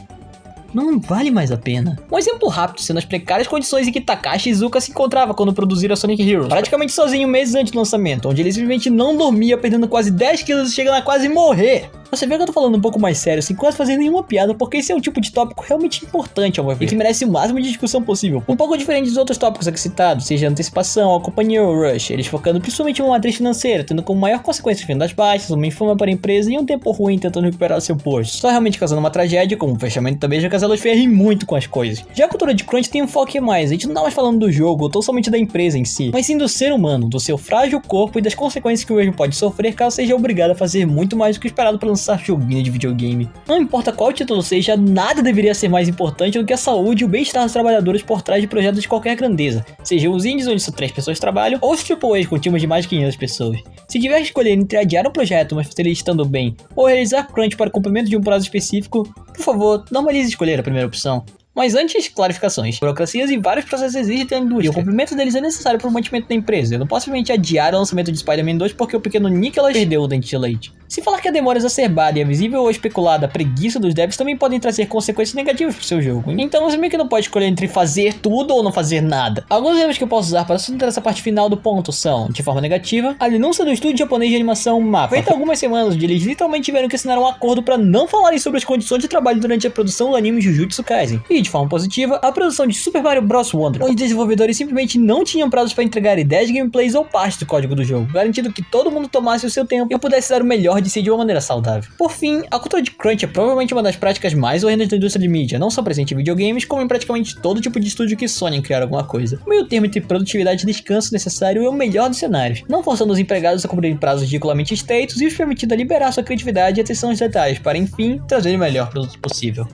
S1: não vale mais a pena. Um exemplo rápido sendo as precárias condições em que Takashi Iizuka se encontrava quando produziram a Sonic Heroes, praticamente sozinho meses antes do lançamento, onde ele simplesmente não dormia, perdendo quase 10 quilos e chegando a quase morrer. Você vê que eu tô falando um pouco mais sério, sem quase fazer nenhuma piada, porque esse é um tipo de tópico realmente importante ao meu ver, e que merece o máximo de discussão possível. Um pouco diferente dos outros tópicos aqui citados, seja a antecipação, a companhia ou o rush, eles focando principalmente em uma matriz financeira, tendo como maior consequência vendas baixas, uma infama para a empresa e um tempo ruim tentando recuperar seu posto. Só realmente causando uma tragédia, como o fechamento também já causou ferre muito com as coisas. Já a cultura de crunch tem um foco mais, a gente não tá mais falando do jogo ou tão somente da empresa em si, mas sim do ser humano, do seu frágil corpo e das consequências que o mesmo pode sofrer caso seja obrigado a fazer muito mais do que esperado para lançar joguinho de videogame. Não importa qual título seja, nada deveria ser mais importante do que a saúde e o bem-estar dos trabalhadores por trás de projetos de qualquer grandeza, seja os indies onde só 3 pessoas trabalham, ou os AAAs com times de mais de 500 pessoas. Se tiver que escolher entre adiar um projeto, mas fazer ele estando bem, ou realizar crunch para o cumprimento de um prazo específico, por favor, normalize escolher a primeira opção. Mas antes, clarificações. Burocracias e vários processos existem na indústria, e o cumprimento deles é necessário para o mantimento da empresa. Eu não posso simplesmente adiar o lançamento de Spider-Man 2 porque o pequeno Nicholas perdeu o dente de leite. Se falar que a demora exacerbada e a visível ou especulada preguiça dos devs também podem trazer consequências negativas para o seu jogo. Então você meio que não pode escolher entre fazer tudo ou não fazer nada. Alguns exemplos que eu posso usar para sustentar essa parte final do ponto são, de forma negativa, a denúncia do estúdio japonês de animação MAPA. Feita algumas semanas, onde eles literalmente tiveram que assinar um acordo para não falarem sobre as condições de trabalho durante a produção do anime Jujutsu Kaisen. E de forma positiva, a produção de Super Mario Bros. Wonder, onde desenvolvedores simplesmente não tinham prazos para entregar ideias de gameplays ou partes do código do jogo, garantindo que todo mundo tomasse o seu tempo e pudesse dar o melhor de si de uma maneira saudável. Por fim, a cultura de crunch é provavelmente uma das práticas mais horrendas da indústria de mídia, não só presente em videogames, como em praticamente todo tipo de estúdio que sonha em criar alguma coisa. O meio termo entre produtividade e descanso necessário é o melhor dos cenários, não forçando os empregados a cumprir prazos ridiculamente estreitos e os permitindo a liberar sua criatividade e atenção aos detalhes para, enfim, trazer o melhor produto possível.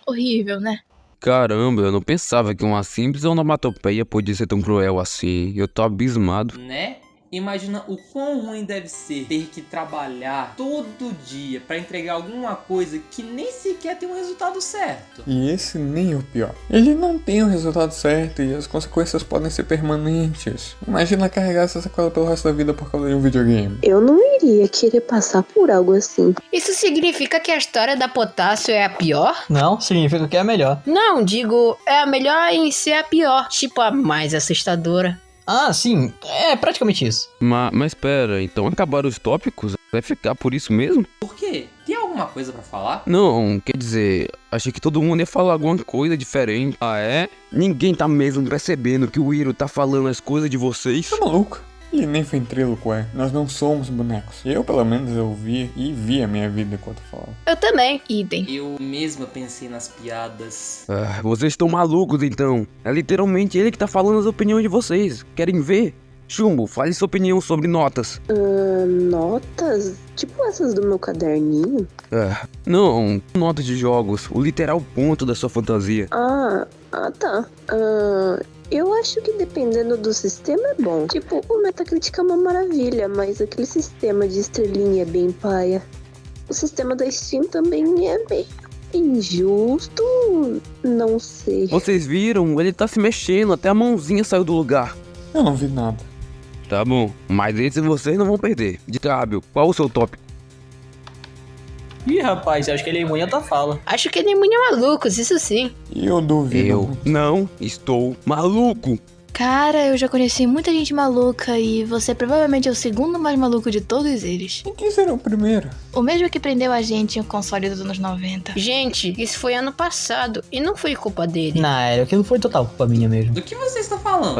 S3: Horrível, né?
S2: Caramba, eu não pensava que uma simples onomatopeia podia ser tão cruel assim. Eu tô abismado.
S5: Né? Imagina o quão ruim deve ser ter que trabalhar todo dia para entregar alguma coisa que nem sequer tem um resultado certo.
S6: E esse nem é o pior. Ele não tem o resultado certo e as consequências podem ser permanentes. Imagina carregar essa sequela pelo resto da vida por causa de um videogame.
S8: Eu não iria querer passar por algo assim.
S4: Isso significa que a história da Potássio é a pior?
S1: Não, significa que é a melhor.
S4: Não, digo, é a melhor em ser a pior, tipo a mais assustadora.
S1: Ah, sim, é praticamente isso.
S2: Mas pera, então acabaram os tópicos? Vai ficar por isso mesmo?
S5: Por quê? Tem alguma coisa pra falar?
S2: Não, quer dizer, achei que todo mundo ia falar alguma coisa diferente. Ah, é? Ninguém tá mesmo percebendo que o Hiro tá falando as coisas de vocês?
S6: Tá maluco? Ele nem ventríloco é. Nós não somos bonecos. Eu, pelo menos, eu vi a minha vida enquanto falava.
S4: Eu também.
S3: Idem.
S5: Eu mesma pensei nas piadas.
S2: Ah, vocês estão malucos então. É literalmente ele que tá falando as opiniões de vocês. Querem ver? Chumbo, fale sua opinião sobre notas.
S8: Notas? Tipo essas do meu caderninho?
S2: Não, notas de jogos. O literal ponto da sua fantasia.
S8: Tá. Eu acho que dependendo do sistema é bom. Tipo, o Metacritic é uma maravilha, mas aquele sistema de estrelinha é bem paia. O sistema da Steam também é bem injusto, não sei.
S2: Vocês viram? Ele tá se mexendo, até a mãozinha saiu do lugar.
S6: Eu não vi nada.
S2: Tá bom, mas esse vocês não vão perder. De Cábio, qual o seu tópico?
S1: Ih, rapaz, acho que ele é imune a tua fala.
S4: Acho que ele é imune a malucos, isso sim.
S6: E eu duvido.
S2: Eu não estou maluco.
S3: Cara, eu já conheci muita gente maluca e você provavelmente é o segundo mais maluco de todos eles.
S6: E quem será o primeiro?
S3: O mesmo que prendeu a gente em um console dos anos 90.
S4: Gente, isso foi ano passado e não foi culpa dele.
S1: Não, aquilo foi total culpa minha mesmo.
S5: Do que você está falando?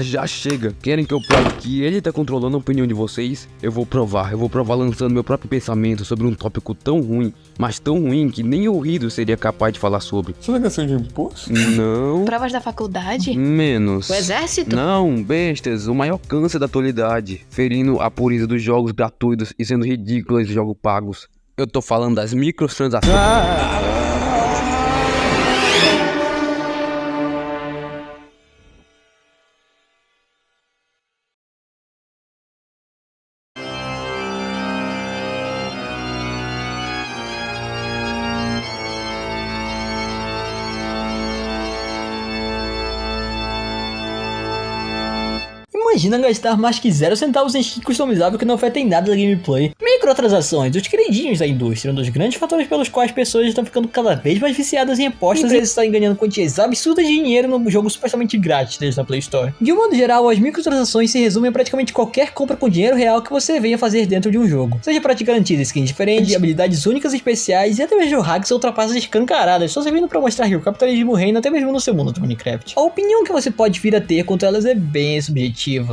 S2: Já chega. Querem que eu prove que ele tá controlando a opinião de vocês? Eu vou provar lançando meu próprio pensamento sobre um tópico tão ruim, mas tão ruim que nem o Hiro seria capaz de falar sobre.
S6: Sonegação de imposto?
S2: Não.
S3: Provas da faculdade?
S2: Menos.
S4: O exército?
S2: Não, bestas, o maior câncer da atualidade, ferindo a pureza dos jogos gratuitos e sendo ridículos os jogos pagos. Eu tô falando das microtransações.
S1: Imagina gastar mais que 0 centavos em skin customizável que não afeta em nada da gameplay. Microtransações, os queridinhos da indústria, um dos grandes fatores pelos quais pessoas estão ficando cada vez mais viciadas em apostas e eles estão ganhando quantias absurdas de dinheiro no jogo supostamente grátis deles na Play Store. De um modo geral, as microtransações se resumem a praticamente qualquer compra com dinheiro real que você venha fazer dentro de um jogo. Seja para te garantir skins diferentes, habilidades únicas e especiais e até mesmo hacks ou trapaças escancaradas, só servindo para mostrar que o capitalismo reina até mesmo no seu mundo do Minecraft. A opinião que você pode vir a ter quanto a elas é bem subjetiva,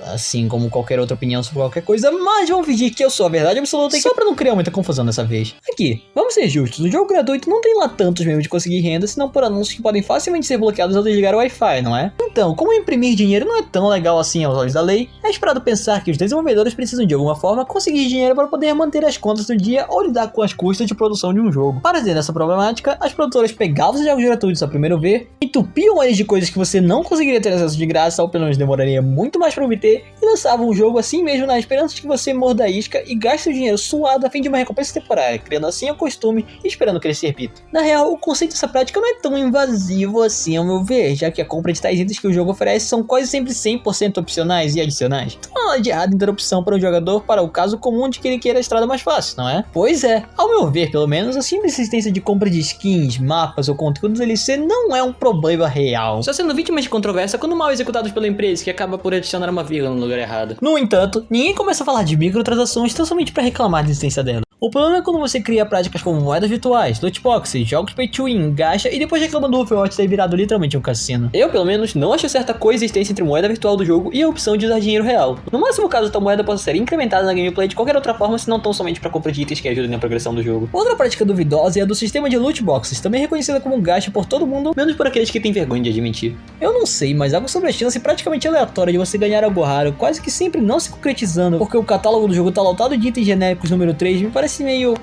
S1: assim como qualquer outra opinião sobre qualquer coisa, mas vamos fingir que eu sou a verdade absoluta e só pra não criar muita confusão dessa vez. Aqui, vamos ser justos, o jogo gratuito não tem lá tantos meios de conseguir renda, senão por anúncios que podem facilmente ser bloqueados ao desligar o Wi-Fi, não é? Então, como imprimir dinheiro não é tão legal assim aos olhos da lei, é esperado pensar que os desenvolvedores precisam de alguma forma conseguir dinheiro para poder manter as contas do dia ou lidar com as custas de produção de um jogo. Para dizer essa problemática, as produtoras pegavam os jogos gratuitos a primeiro ver, entupiam eles de coisas que você não conseguiria ter acesso de graça ou pelo menos demoraria muito mais para obter, e lançavam um jogo assim mesmo na esperança de que você morda a isca e gaste seu dinheiro suado a fim de uma recompensa temporária, criando assim o costume e esperando que ele se repita. Na real, o conceito dessa prática não é tão invasivo assim ao meu ver, já que a compra de tais itens que o jogo oferece são quase sempre 100% opcionais e adicionais. Então não há de errado em ter opção para o jogador para o caso comum de que ele queira a estrada mais fácil, não é? Pois é, ao meu ver pelo menos, a simples existência de compra de skins, mapas ou conteúdo DLC não é um problema real, só sendo vítima de controvérsia quando mal executados pela empresa que acaba por adicionar uma vírgula no lugar errado. No entanto, ninguém começa a falar de microtransações tão somente para reclamar da existência dela. O problema é quando você cria práticas como moedas virtuais, lootboxes, jogos pay to win, gacha e depois reclama do Overwatch ter virado literalmente um cassino. Eu, pelo menos, não acho certa coexistência entre moeda virtual do jogo e a opção de usar dinheiro real. No máximo caso, tal moeda possa ser incrementada na gameplay de qualquer outra forma, se não tão somente para compra de itens que ajudem na progressão do jogo. Outra prática duvidosa é a do sistema de lootboxes, também reconhecida como gacha por todo mundo, menos por aqueles que têm vergonha de admitir. Eu não sei, mas algo sobre a chance praticamente aleatória de você ganhar algo raro, quase que sempre não se concretizando, porque o catálogo do jogo tá lotado de itens genéricos número 3, me parece meio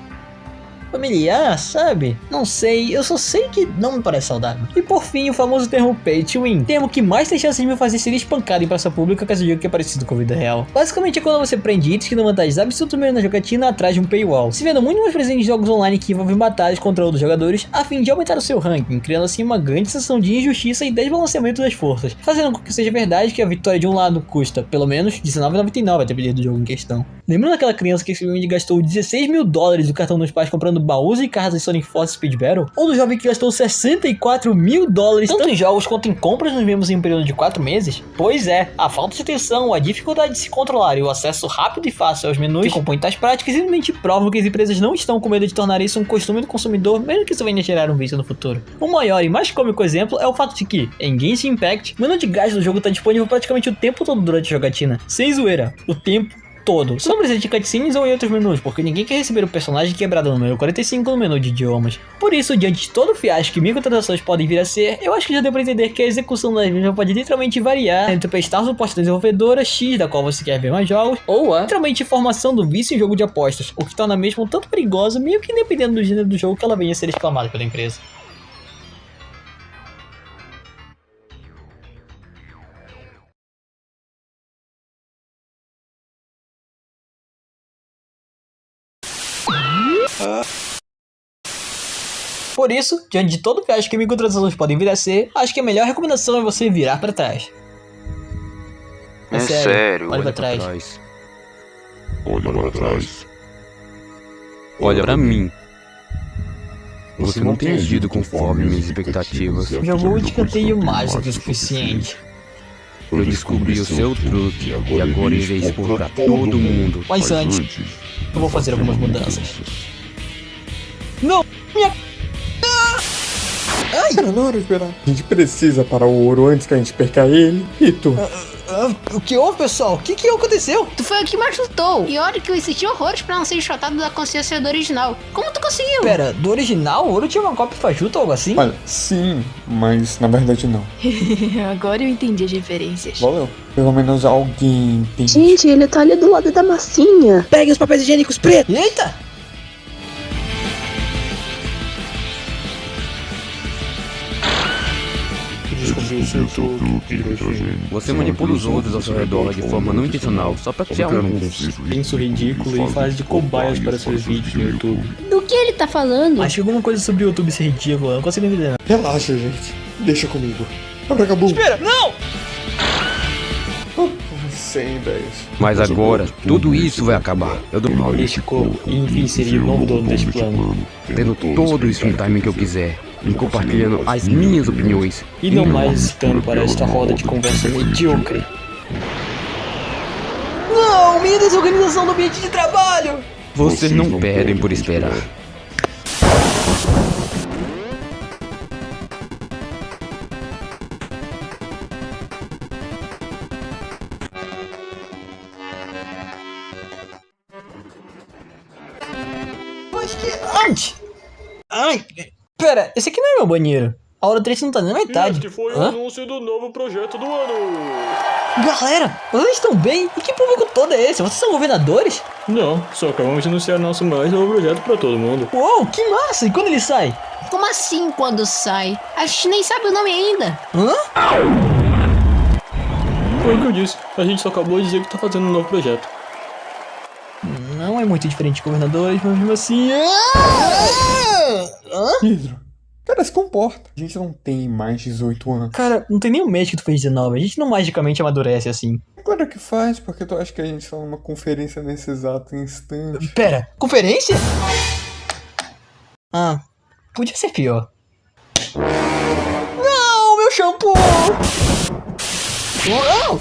S1: familiar, sabe? Não sei, eu só sei que não me parece saudável. E por fim, o famoso termo pay to win, termo que mais tem chances de me fazer ser espancado em praça pública caso diga que é parecido com a vida real. Basicamente é quando você prende itens que dão vantagens absolutamente na jogatina atrás de um paywall, se vendo muito mais presente em jogos online que envolvem batalhas contra outros jogadores, a fim de aumentar o seu ranking, criando assim uma grande sensação de injustiça e desbalanceamento das forças, fazendo com que seja verdade que a vitória de um lado custa, pelo menos, R$19,99 a depender do jogo em questão. Lembrando daquela criança que simplesmente gastou $16 mil do cartão dos pais comprando baús e cartas de Sonic Force Speed Battle? Ou do jovem que gastou $64 mil tanto em jogos quanto em compras nos mesmos em um período de 4 meses? Pois é, a falta de atenção, a dificuldade de se controlar e o acesso rápido e fácil aos menus que compõem tais práticas simplesmente provam que as empresas não estão com medo de tornar isso um costume do consumidor, mesmo que isso venha a gerar um vício no futuro. O maior e mais cômico exemplo é o fato de que, em Genshin Impact, o menu de gasto do jogo está disponível praticamente o tempo todo durante a jogatina, sem zoeira, o tempo todo. Só não precisa de cutscenes ou em outros menus, porque ninguém quer receber o personagem quebrado no número 45 no menu de idiomas. Por isso, diante de todo o fiasco que microtransações podem vir a ser, eu acho que já deu pra entender que a execução das mesmas pode literalmente variar entre prestar suporte da desenvolvedora X, da qual você quer ver mais jogos, ou a literalmente formação do vício em jogo de apostas, o que torna mesmo um tanto perigosa, meio que dependendo do gênero do jogo que ela venha a ser exclamada pela empresa. Por isso, diante de todo o fiasco que microtransações podem vir a ser, acho que a melhor recomendação é você virar pra trás.
S2: É sério,
S1: olha pra trás.
S9: Olha pra trás.
S2: Olha pra mim. Você não tem agido conforme minhas expectativas.
S1: Jogou de canteio mais do que o suficiente.
S2: Eu descobri o seu truque e agora irei expor pra todo mundo.
S1: Mas antes, eu vou fazer algumas mudanças. Não! Minha... Ai!
S6: Cara, não era esperar. A gente precisa parar o ouro antes que a gente perca ele. E tu?
S1: O que houve, pessoal? O que aconteceu?
S4: Tu foi o que mais lutou. E olha que eu insisti horrores pra não ser enxotado da consciência do original. Como tu conseguiu?
S1: Pera, do original o ouro tinha uma cópia fajuta ou algo assim?
S6: Olha, sim, mas na verdade não.
S3: Agora eu entendi as referências.
S6: Valeu. Pelo menos alguém tem.
S8: Gente, ele tá ali do lado da massinha.
S1: Pegue os papéis higiênicos pretos. Eita!
S2: Você manipula os outros ao seu redor de forma não intencional, só pra criar um
S1: penso ridículo e faz de cobaias para seus vídeos no YouTube.
S4: Do que ele tá falando?
S1: Acho que alguma coisa sobre o YouTube ser ridículo, eu não consigo entender.
S6: Relaxa, gente. Deixa comigo. Abracabum.
S1: Espera, não!
S6: sem ideias.
S2: Mas agora, tudo isso vai acabar. Eu dou
S1: Este corpo e enfim seria o novo dono deste plano.
S2: tendo todo o screen time que eu quiser. E compartilhando as minhas opiniões.
S1: E não mais estando para esta roda de conversa medíocre. Não, minha desorganização no ambiente de trabalho!
S2: Vocês não perdem por esperar.
S1: Mas que... Ai, pera, esse aqui não é meu banheiro. A hora 3 não tá nem na metade.
S9: Este foi o
S1: Hã?
S9: anúncio do novo projeto do ano.
S1: Galera, vocês estão bem? E que público todo é esse? Vocês são governadores?
S9: Não, só acabamos de anunciar nosso mais novo projeto pra todo mundo.
S1: Uou, que massa! E quando ele sai?
S4: Como assim quando sai? A gente nem sabe o nome ainda.
S1: Hã?
S9: Foi o que eu disse, a gente só acabou de dizer que tá fazendo um novo projeto.
S1: Não é muito diferente de governadores, mas mesmo assim...
S6: Pedro, cara, se comporta. A gente não tem mais 18 anos.
S1: Cara, não tem nem um mês que tu fez 19. A gente não magicamente amadurece assim.
S6: Claro que faz, porque tu acha que a gente tá numa conferência nesse exato instante.
S1: Pera, conferência? Ah, podia ser pior. Não, meu shampoo! Uau!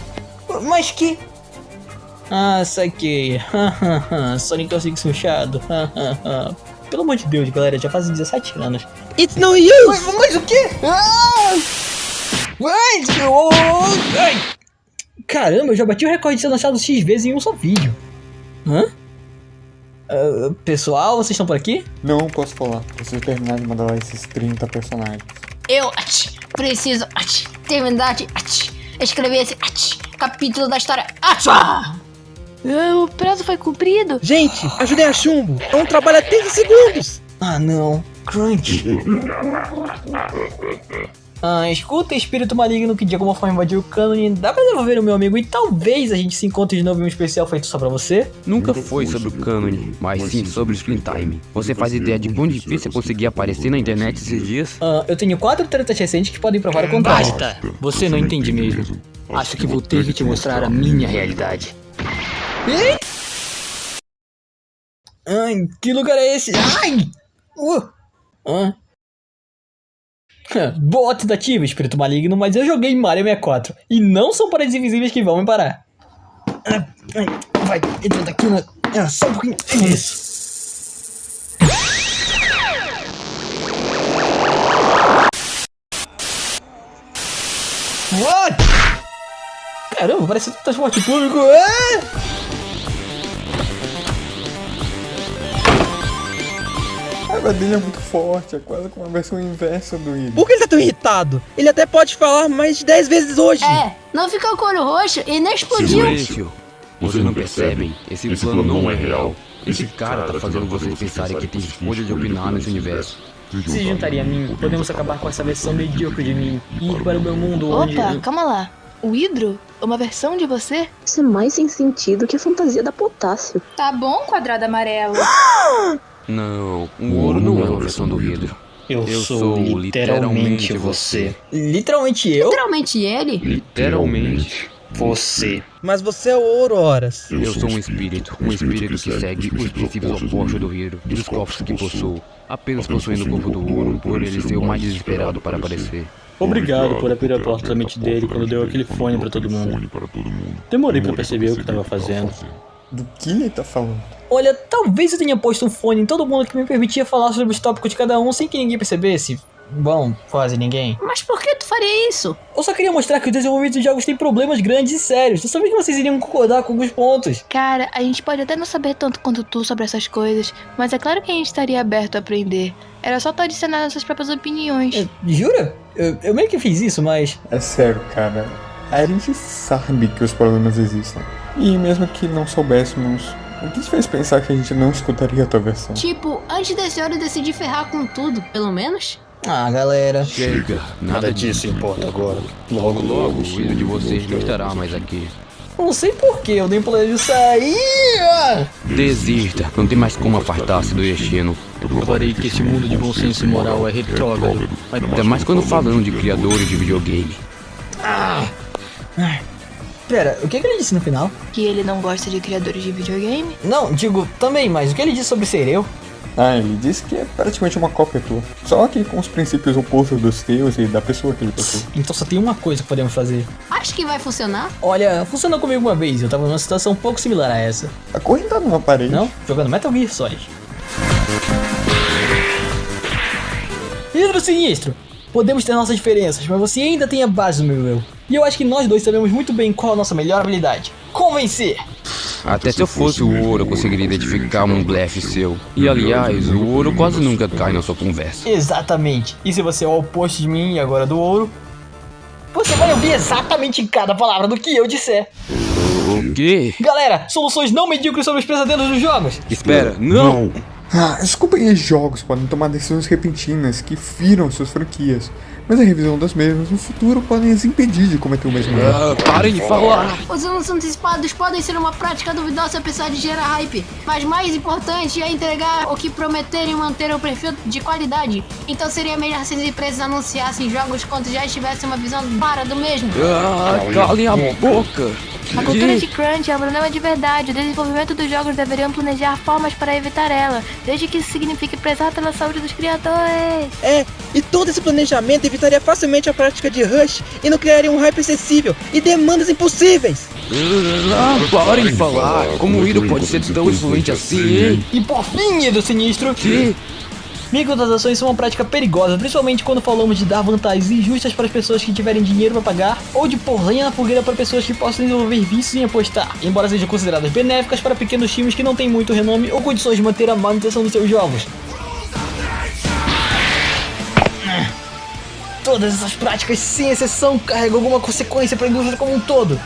S1: Mas que... Ah, saquei. Sonic é o Six fechado. Pelo amor de Deus, galera, já faz 17 anos.
S11: It's no use!
S1: Mas o quê? Ai! Caramba, eu já bati o recorde de ser lançado X vezes em um só vídeo. Hã? Pessoal, vocês estão por aqui?
S6: Não posso falar. Preciso terminar de mandar esses 30 personagens.
S4: Eu preciso terminar de escrever esse capítulo da história.
S3: O prazo foi cumprido?
S11: Gente, ajudem a Chumbo. É um trabalho a 30 segundos.
S1: Ah, não. Crunch. Escuta, espírito maligno que de alguma forma invadiu o cânone. Dá pra devolver o meu amigo e talvez a gente se encontre de novo em um especial feito só pra você?
S2: Nunca foi sobre o cânone, mas sim sobre o screen time. Você faz ideia de quão difícil é conseguir aparecer na internet esses dias?
S1: Eu tenho 4 tretas recentes que podem provar o contrário. Basta! Você não entende mesmo. Acho que vou ter que te mostrar a minha realidade. Ai, que lugar é esse? Ai! Boa tentativa, espírito maligno, mas eu joguei Mario 64 e não são paredes invisíveis que vão me parar. Vai, entra daqui na... Só um pouquinho. Isso. What? Caramba, parece um transporte público.
S6: A água dele é muito forte, é quase como a versão inversa do Ilha.
S11: Por que ele tá tão irritado? Ele até pode falar mais de 10 vezes hoje.
S4: Não ficou com o olho roxo e nem explodiu.
S2: Silêncio! Vocês não percebem, esse plano não é real. Esse cara tá fazendo vocês pensarem que tem escolha de opinar nesse universo.
S1: Se juntaria a mim, podemos acabar com essa versão medíocre de mim e ir para o meu mundo onde...
S3: Opa, calma lá. O Hidro? Uma versão de você?
S8: Isso é mais sem sentido que a fantasia da Potássio.
S12: Tá bom, quadrado amarelo.
S2: Não, o ouro não é uma versão do Hidro.
S1: Eu sou literalmente você. Literalmente eu?
S4: Literalmente ele?
S2: Literalmente
S1: você.
S11: Mas você é o Ouro, Horas.
S2: Eu sou um espírito que segue os princípios opostos do Hidro e dos corpos que possuo, apenas possuindo o corpo do ouro, por ele ser o mais desesperado para aparecer.
S9: Obrigado por abrir a porta da mente dele quando deu aquele fone pra todo mundo. Demorei pra perceber o que tava fazendo.
S6: Do que ele tá falando?
S1: Olha, talvez eu tenha posto um fone em todo mundo que me permitia falar sobre os tópicos de cada um sem que ninguém percebesse. Bom, quase ninguém.
S4: Mas por que tu faria isso?
S1: Eu só queria mostrar que o desenvolvimento dos jogos tem problemas grandes e sérios. Eu sabia que vocês iriam concordar com alguns pontos.
S3: Cara, a gente pode até não saber tanto quanto tu sobre essas coisas, mas é claro que a gente estaria aberto a aprender. Era só tu adicionar nossas próprias opiniões.
S1: Jura? Eu meio que fiz isso, mas...
S6: É sério, cara. A gente sabe que os problemas existem. E mesmo que não soubéssemos, o que te fez pensar que a gente não escutaria a tua versão?
S4: Tipo, antes desse ano eu decidi ferrar com tudo, pelo menos.
S1: Ah, galera.
S2: Chega, nada disso importa agora. Logo, o filho de vocês não estará mais aqui.
S1: Não sei porquê, eu nem planejo sair.
S2: Desista, não tem mais como afastar-se do destino.
S9: Eu provarei que esse mundo de bom senso e moral é retrógrado.
S2: Até mais quando falando de criadores de videogame.
S1: Pera, o que ele disse no final?
S3: Que ele não gosta de criadores de videogame?
S1: Não, digo, também, mas o que ele disse sobre ser eu?
S6: Ah, ele disse que é praticamente uma cópia tua. Só que com os princípios opostos dos teus e da pessoa que ele possui.
S1: Então só tem uma coisa que podemos fazer.
S4: Acho que vai funcionar.
S1: Olha, funcionou comigo uma vez, eu tava numa situação um pouco similar a essa.
S6: Acorrentado numa parede.
S1: Não, jogando Metal Gear Solid. Hidro Sinistro! Podemos ter nossas diferenças, mas você ainda tem a base do meu eu. E eu acho que nós dois sabemos muito bem qual a nossa melhor habilidade. Convencer!
S2: Até se eu fosse o ouro, eu conseguiria identificar um blefe seu. E aliás, o ouro quase nunca cai na sua conversa.
S1: Exatamente. E se você é o oposto de mim e agora do ouro, você vai ouvir exatamente cada palavra do que eu disser.
S2: O quê?
S1: Galera, soluções não medíocres sobre os pesadelos dos jogos.
S2: Espera, não!
S6: As companhias de jogos podem tomar decisões repentinas que firam suas franquias, mas a revisão das mesmas no futuro podem as impedir de cometer o mesmo erro.
S2: Parem de falar!
S4: Os anúncios antecipados podem ser uma prática duvidosa apesar de gerar hype, mas mais importante é entregar o que prometerem e manter o perfil de qualidade. Então seria melhor se as empresas anunciassem jogos quando já tivessem uma visão clara do mesmo.
S2: Calem a boca!
S3: A cultura de crunch é um problema de verdade. O desenvolvimento dos jogos deveriam planejar formas para evitar ela, desde que isso signifique prezar pela saúde dos criadores.
S11: E todo esse planejamento evitaria facilmente a prática de rush e não criaria um hype excessivo e demandas impossíveis.
S2: Parem de falar! Como o Hidro pode ser tão influente assim, hein?
S1: E por fim, Hidro Sinistro!
S2: Que?
S1: Microtransações são uma prática perigosa, principalmente quando falamos de dar vantagens injustas para as pessoas que tiverem dinheiro para pagar, ou de pôr lenha na fogueira para pessoas que possam desenvolver vícios em apostar, embora sejam consideradas benéficas para pequenos times que não têm muito renome ou condições de manter a manutenção dos seus jogos. Todas essas práticas, sem exceção, carregam alguma consequência para a indústria como um todo.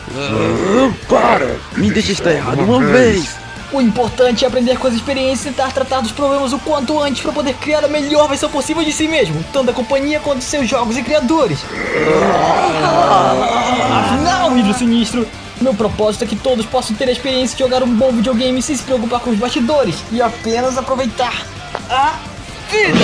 S2: Para! Me deixa estar errado uma vez!
S1: O importante é aprender com as experiências e tentar tratar dos problemas o quanto antes para poder criar a melhor versão possível de si mesmo, tanto da companhia quanto de seus jogos e criadores. Afinal, Hidro Sinistro, meu propósito é que todos possam ter a experiência de jogar um bom videogame sem se preocupar com os bastidores e apenas aproveitar a vida.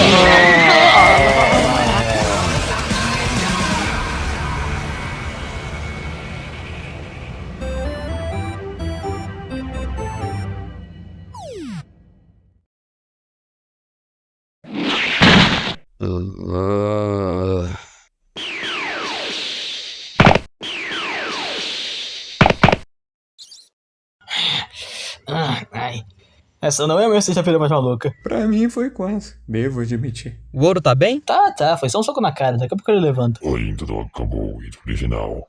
S1: Essa não é a minha sexta-feira mais maluca.
S6: Pra mim foi quase, devo admitir.
S11: O ouro tá bem?
S1: Tá, foi só um soco na cara, daqui a pouco ele levanta.
S13: Ainda não acabou o original.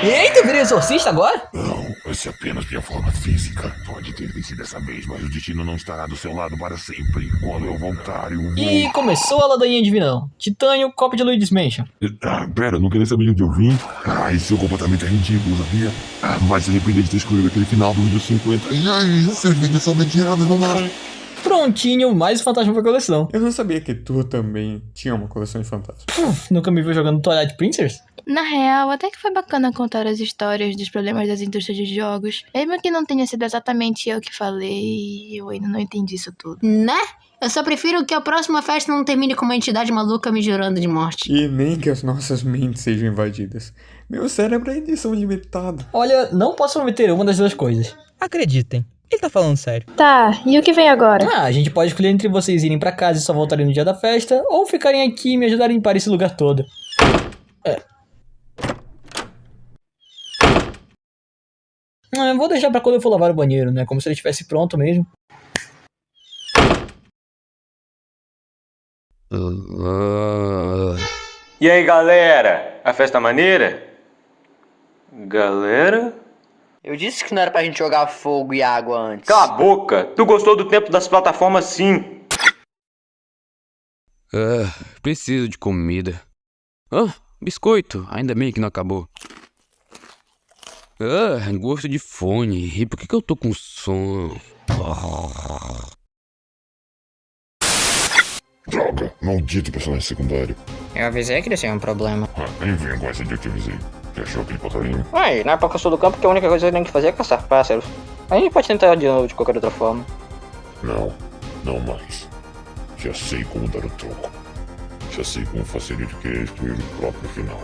S1: Eita, virei exorcista agora?
S13: Não, essa é apenas minha forma física. Pode ter vencido essa vez, mas o destino não estará do seu lado para sempre. Quando eu voltar, eu vou...
S1: E começou a ladainha de vilão. Titânio, copo de Luigi's Mansion.
S13: Pera, não queria saber de onde eu vim? Esse seu comportamento é ridículo, sabia? Vai se arrepender de ter escolhido aquele final do vídeo 50. Seus vídeos são medianos, não dá.
S1: Prontinho, mais um fantasma pra coleção.
S6: Eu não sabia que tu também tinha uma coleção de fantasmas.
S1: Nunca me viu jogando Twilight Princess?
S3: Na real, até que foi bacana contar as histórias dos problemas das indústrias de jogos. Mesmo que não tenha sido exatamente eu que falei, eu ainda não entendi isso tudo.
S4: Né? Eu só prefiro que a próxima festa não termine com uma entidade maluca me jurando de morte.
S6: E nem que as nossas mentes sejam invadidas. Meu cérebro é edição limitada.
S1: Olha, não posso prometer uma das duas coisas.
S11: Acreditem, ele tá falando sério.
S12: Tá, e o que vem agora?
S1: A gente pode escolher entre vocês irem pra casa e só voltarem no dia da festa, ou ficarem aqui e me ajudarem a limpar esse lugar todo. Vou deixar pra quando eu for lavar o banheiro, né? Como se ele estivesse pronto mesmo.
S7: E aí, galera? A festa maneira? Galera?
S14: Eu disse que não era pra gente jogar fogo e água antes.
S7: Cala a boca! Tu gostou do tempo das plataformas, sim.
S2: Preciso de comida. Biscoito. Ainda bem que não acabou. Gosto de fone. E por que eu tô com sono?
S13: Droga, maldito personagem secundário.
S14: Eu avisei que ele seria um problema.
S13: Nem venha com essa de eu te avisei. Já achou aquele passarinho?
S14: Ué, na época que eu sou do campo, que a única coisa que eu tenho que fazer é caçar pássaros. A gente pode tentar de novo de qualquer outra forma.
S13: Não mais. Já sei como dar o troco. Já sei como fazer ele querer excluir o próprio final.